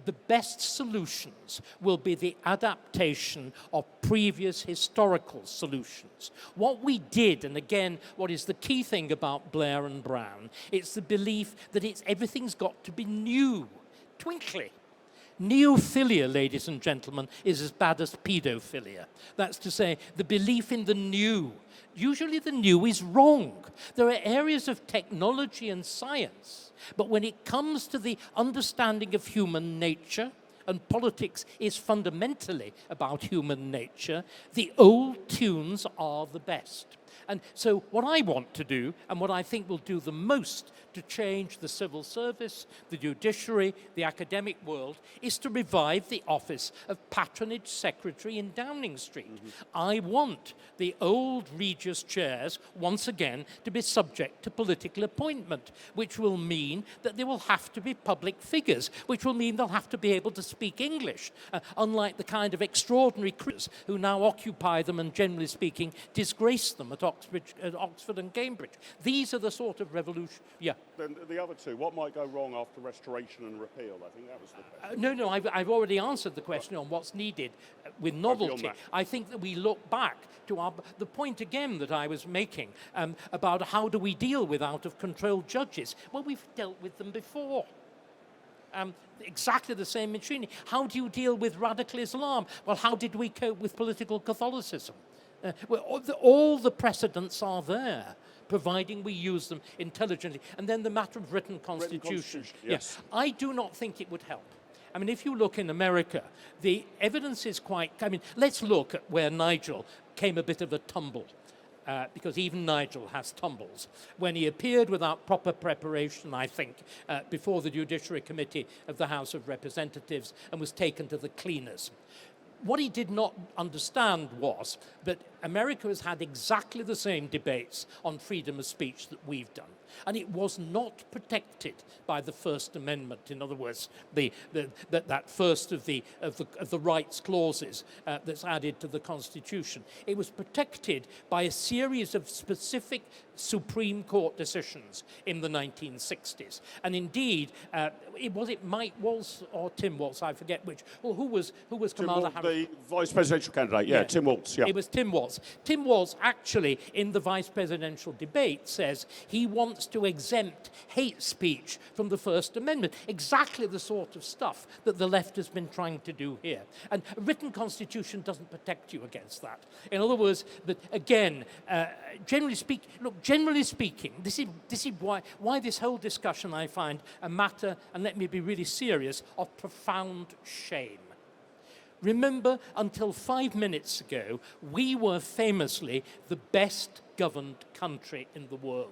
the best solutions will be the adaptation of previous historical solutions. What we did, and again, what is the key thing about Blair and Brown, it's the belief that everything's got to be new, twinkly. Neophilia, ladies and gentlemen, is as bad as pedophilia. That's to say, the belief in the new. Usually the new is wrong. There are areas of technology and science, but when it comes to the understanding of human nature, and politics is fundamentally about human nature, the old tunes are the best. And so what I want to do, and what I think will do the most to change the civil service, the judiciary, the academic world, is to revive the office of Patronage Secretary in Downing Street. Mm-hmm. I want the old Regius chairs, once again, to be subject to political appointment, which will mean that they will have to be public figures, which will mean they'll have to be able to speak English, unlike the kind of extraordinary crews who now occupy them and, generally speaking, disgrace them at Oxford and Cambridge. These are the sort of revolution. Yeah. Then the other two, what might go wrong after restoration and repeal? I think that was the question. No, I've already answered the question on what's needed with novelty. I think that we look back to the point again that I was making about how do we deal with out-of-control judges. Well, we've dealt with them before. Exactly the same machinery. How do you deal with radical Islam? Well, how did we cope with political Catholicism? All the precedents are there, providing we use them intelligently. And then the matter of written constitution. Yes. I do not think it would help. I mean, if you look in America, the evidence is quite... I mean, let's look at where Nigel came a bit of a tumble. Because even Nigel has tumbles. When he appeared without proper preparation, I think, before the Judiciary Committee of the House of Representatives and was taken to the cleaners. What he did not understand was that America has had exactly the same debates on freedom of speech that we've done. And it was not protected by the First Amendment. In other words, that first of the rights clauses that's added to the Constitution. It was protected by a series of specific Supreme Court decisions in the 1960s. And indeed, was it Mike Waltz or Tim Waltz? I forget which. Well, who was Kamala Harris? The vice presidential candidate, yeah, Tim Waltz. Yeah. It was Tim Waltz. Tim Waltz actually, in the vice presidential debate, says he wants wants to exempt hate speech from the First Amendment. Exactly the sort of stuff that the left has been trying to do here. And a written constitution doesn't protect you against that. In other words, that again, generally speaking, this is why this whole discussion I find a matter, and let me be really serious, of profound shame. Remember, until 5 minutes ago, we were famously the best governed country in the world.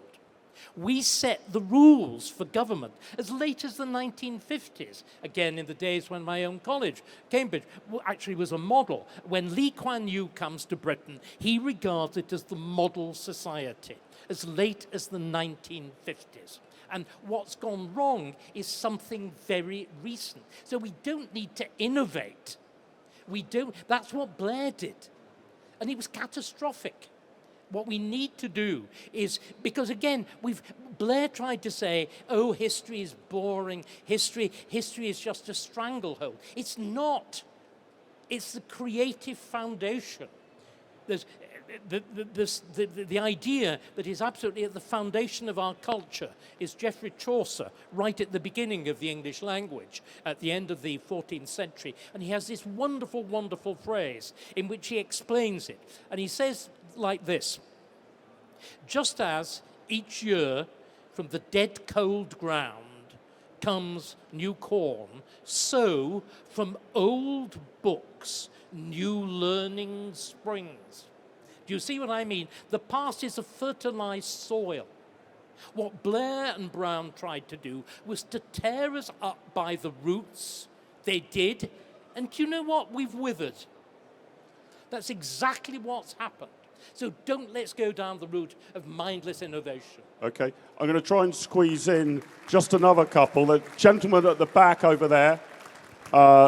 We set the rules for government as late as the 1950s, again in the days when my own college, Cambridge, actually was a model. When Lee Kuan Yew comes to Britain, he regards it as the model society, as late as the 1950s. And what's gone wrong is something very recent. So we don't need to innovate. We don't. That's what Blair did. And it was catastrophic. What we need to do is, because again, Blair tried to say, oh, history is boring, history is just a stranglehold. It's not. It's the creative foundation. There's the idea that is absolutely at the foundation of our culture is Geoffrey Chaucer, right at the beginning of the English language, at the end of the 14th century. And he has this wonderful, wonderful phrase in which he explains it. And he says like this: just as each year from the dead cold ground comes new corn, so from old books new learning springs. Do you see what I mean? The past is a fertilized soil. What Blair and Brown tried to do was to tear us up by the roots. They did. And do you know what? We've withered. That's exactly what's happened. So let's go down the route of mindless innovation. Okay, I'm going to try and squeeze in just another couple. The gentleman at the back over there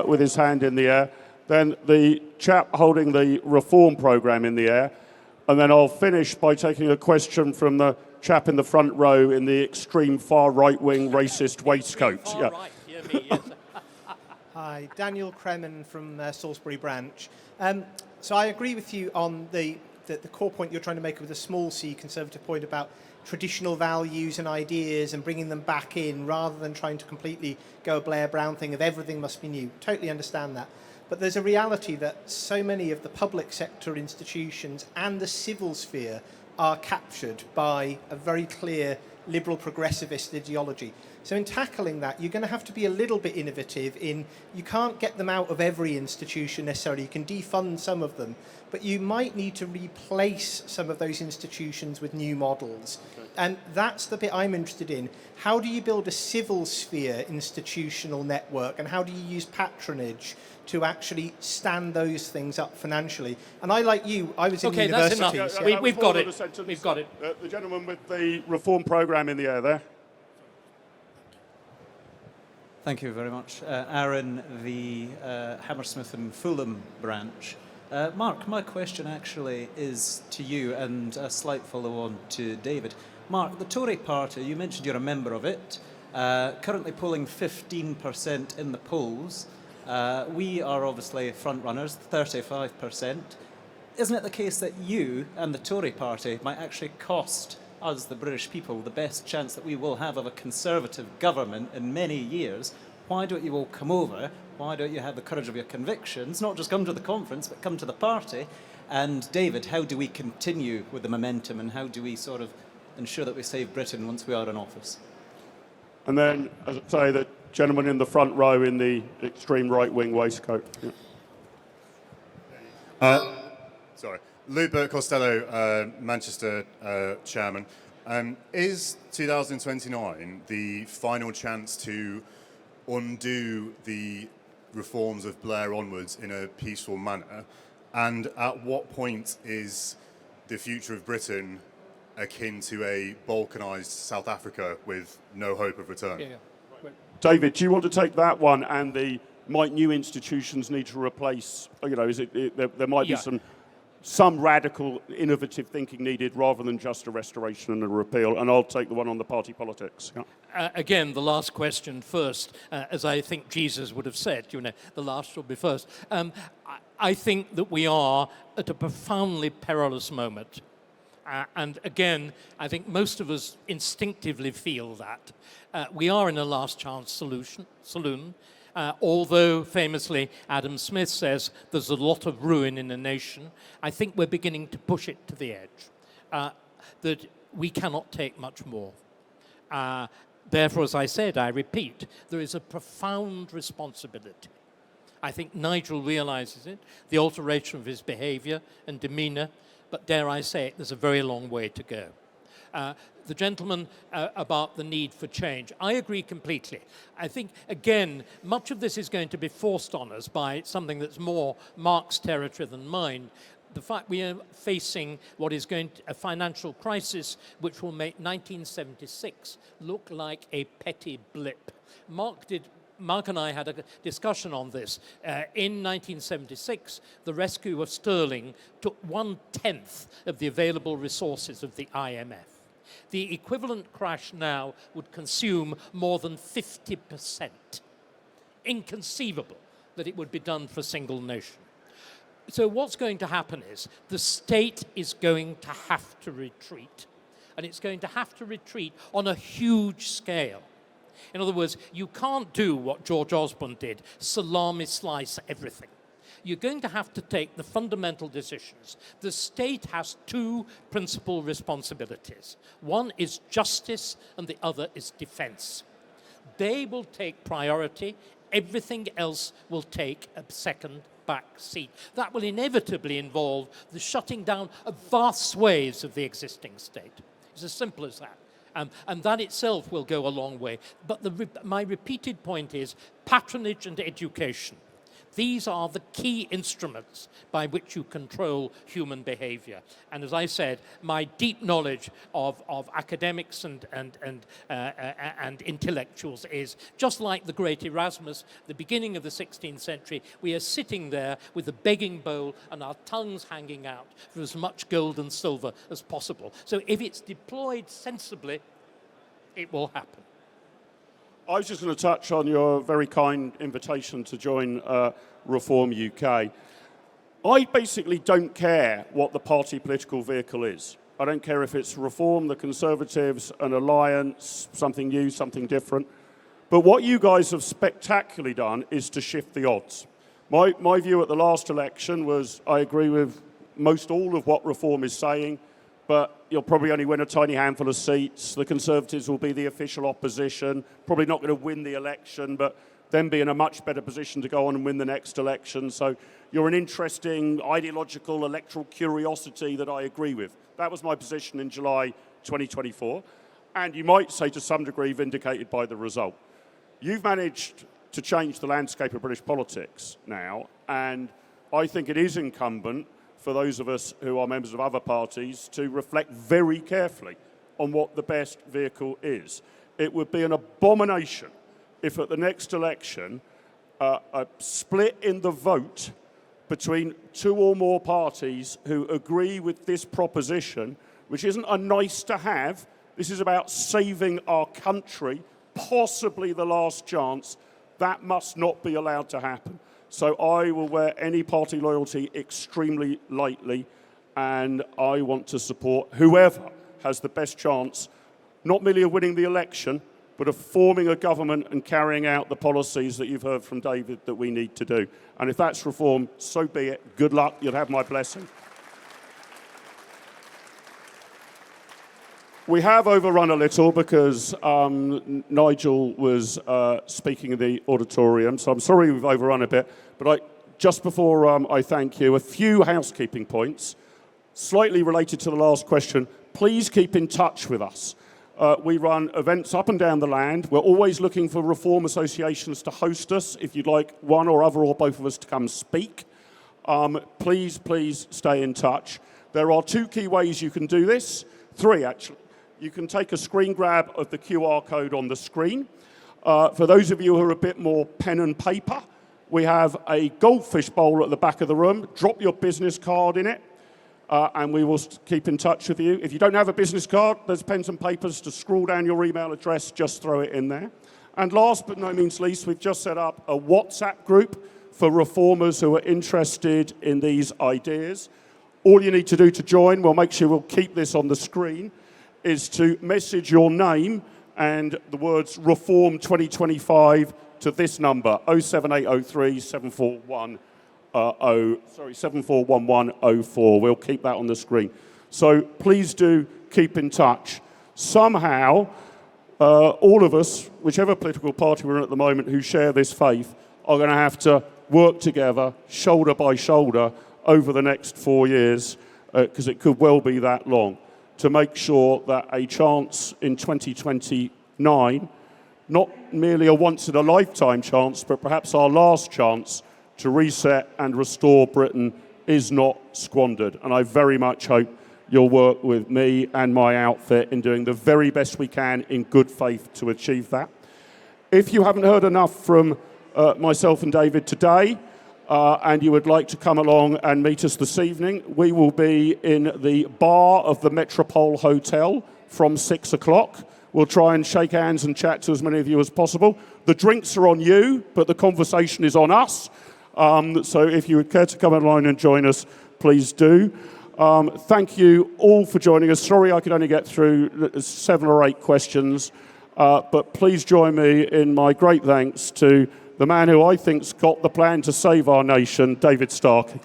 with his hand in the air. Then the chap holding the reform programme in the air. And then I'll finish by taking a question from the chap in the front row in the extreme far right-wing racist waistcoat. Far right, yeah, me, yes. Hi, Daniel Kremen from Salisbury branch. So I agree with you on the core point you're trying to make with the small c conservative point about traditional values and ideas and bringing them back in rather than trying to completely go a Blair Brown thing of everything must be new. Totally understand that. But there's a reality that so many of the public sector institutions and the civil sphere are captured by a very clear liberal progressivist ideology. So in tackling that, you're going to have to be a little bit innovative in, you can't get them out of every institution necessarily, you can defund some of them, but you might need to replace some of those institutions with new models. Okay. And that's the bit I'm interested in. How do you build a civil sphere institutional network, and how do you use patronage to actually stand those things up financially? And I, like you, I was in university. Okay, that's enough. We've got it. We've got it. The gentleman with the reform programme in the air there. Thank you very much. Aaron, the Hammersmith and Fulham branch. Mark, my question actually is to you, and a slight follow-on to David. Mark, the Tory party, you mentioned you're a member of it, currently polling 15% in the polls. We are obviously front runners, 35%. Isn't it the case that you and the Tory party might actually cost us, the British people, the best chance that we will have of a Conservative government in many years? Why don't you all come over? Why don't you have the courage of your convictions? Not just come to the conference, but come to the party. And David, how do we continue with the momentum, and how do we sort of ensure that we save Britain once we are in office? And then, as I say, the gentleman in the front row in the extreme right-wing waistcoat. Yeah. Sorry. Lubert Costello, Manchester chairman. Is 2029 the final chance to undo the reforms of Blair onwards in a peaceful manner? And at what point is the future of Britain akin to a balkanised South Africa with no hope of return? Yeah. David, do you want to take that one, and the might new institutions need to replace, is there might be some radical, innovative thinking needed rather than just a restoration and a repeal? And I'll take the one on the party politics. Yeah. Again, the last question first, as I think Jesus would have said, the last will be first. I think that we are at a profoundly perilous moment. And again, I think most of us instinctively feel that. We are in a last chance saloon, although famously Adam Smith says there's a lot of ruin in a nation. I think we're beginning to push it to the edge, that we cannot take much more. Therefore, as I said, I repeat, there is a profound responsibility. I think Nigel realizes it, the alteration of his behavior and demeanor, but dare I say it, there's a very long way to go. The gentleman about the need for change, I agree completely. I think, again, much of this is going to be forced on us by something that's more Mark's territory than mine. The fact we are facing what is going to a financial crisis which will make 1976 look like a petty blip. Mark and I had a discussion on this. In 1976, the rescue of sterling took 1/10 of the available resources of the IMF. The equivalent crash now would consume more than 50%. Inconceivable that it would be done for a single nation. So what's going to happen is the state is going to have to retreat. And it's going to have to retreat on a huge scale. In other words, you can't do what George Osborne did, salami slice everything. You're going to have to take the fundamental decisions. The state has two principal responsibilities. One is justice and the other is defense. They will take priority. Everything else will take a second back seat. That will inevitably involve the shutting down of vast swathes of the existing state. It's as simple as that. And that itself will go a long way. But my repeated point is patronage and education. These are the key instruments by which you control human behavior. And as I said, my deep knowledge of academics and intellectuals is, just like the great Erasmus, the beginning of the 16th century, we are sitting there with a begging bowl and our tongues hanging out for as much gold and silver as possible. So if it's deployed sensibly, it will happen. I was just going to touch on your very kind invitation to join Reform UK. I basically don't care what the party political vehicle is. I don't care if it's Reform, the Conservatives, an alliance, something new, something different. But what you guys have spectacularly done is to shift the odds. My view at the last election was I agree with most all of what Reform is saying, but you'll probably only win a tiny handful of seats. The Conservatives will be the official opposition, probably not going to win the election, but then be in a much better position to go on and win the next election. So you're an interesting ideological electoral curiosity that I agree with. That was my position in July 2024, and you might say to some degree vindicated by the result. You've managed to change the landscape of British politics now, and I think it is incumbent for those of us who are members of other parties to reflect very carefully on what the best vehicle is. It would be an abomination if at the next election a split in the vote between two or more parties who agree with this proposition, which isn't a nice to have, this is about saving our country, possibly the last chance, that must not be allowed to happen. So I will wear any party loyalty extremely lightly, and I want to support whoever has the best chance, not merely of winning the election, but of forming a government and carrying out the policies that you've heard from David that we need to do. And if that's Reform, so be it. Good luck. You'll have my blessing. We have overrun a little because Nigel was speaking in the auditorium, so I'm sorry we've overrun a bit. But just before I thank you, a few housekeeping points, slightly related to the last question. Please keep in touch with us. We run events up and down the land. We're always looking for Reform associations to host us. If you'd like one or other or both of us to come speak, please stay in touch. There are two key ways you can do this. Three, actually. You can take a screen grab of the QR code on the screen. For those of you who are a bit more pen and paper, we have a goldfish bowl at the back of the room. Drop your business card in it, and we will keep in touch with you. If you don't have a business card, there's pens and papers to scroll down your email address. Just throw it in there. And last but no means least, we've just set up a WhatsApp group for reformers who are interested in these ideas. All you need to do to join, we'll make sure we'll keep this on the screen, is to message your name and the words Reform 2025 to this number, 07803 741 741104. We'll keep that on the screen. So please do keep in touch. Somehow, all of us, whichever political party we're in at the moment, who share this faith, are going to have to work together, shoulder by shoulder, over the next 4 years, because it could well be that long, to make sure that a chance in 2029, not merely a once-in-a-lifetime chance, but perhaps our last chance to reset and restore Britain, is not squandered. And I very much hope you'll work with me and my outfit in doing the very best we can in good faith to achieve that. If you haven't heard enough from myself and David today, and you would like to come along and meet us this evening, we will be in the bar of the Metropole Hotel from 6 o'clock. We'll try and shake hands and chat to as many of you as possible. The drinks are on you, but the conversation is on us. So if you would care to come along and join us, please do. Thank you all for joining us. Sorry I could only get through 7 or 8 questions, but please join me in my great thanks to the man who I think's got the plan to save our nation, David Starkey.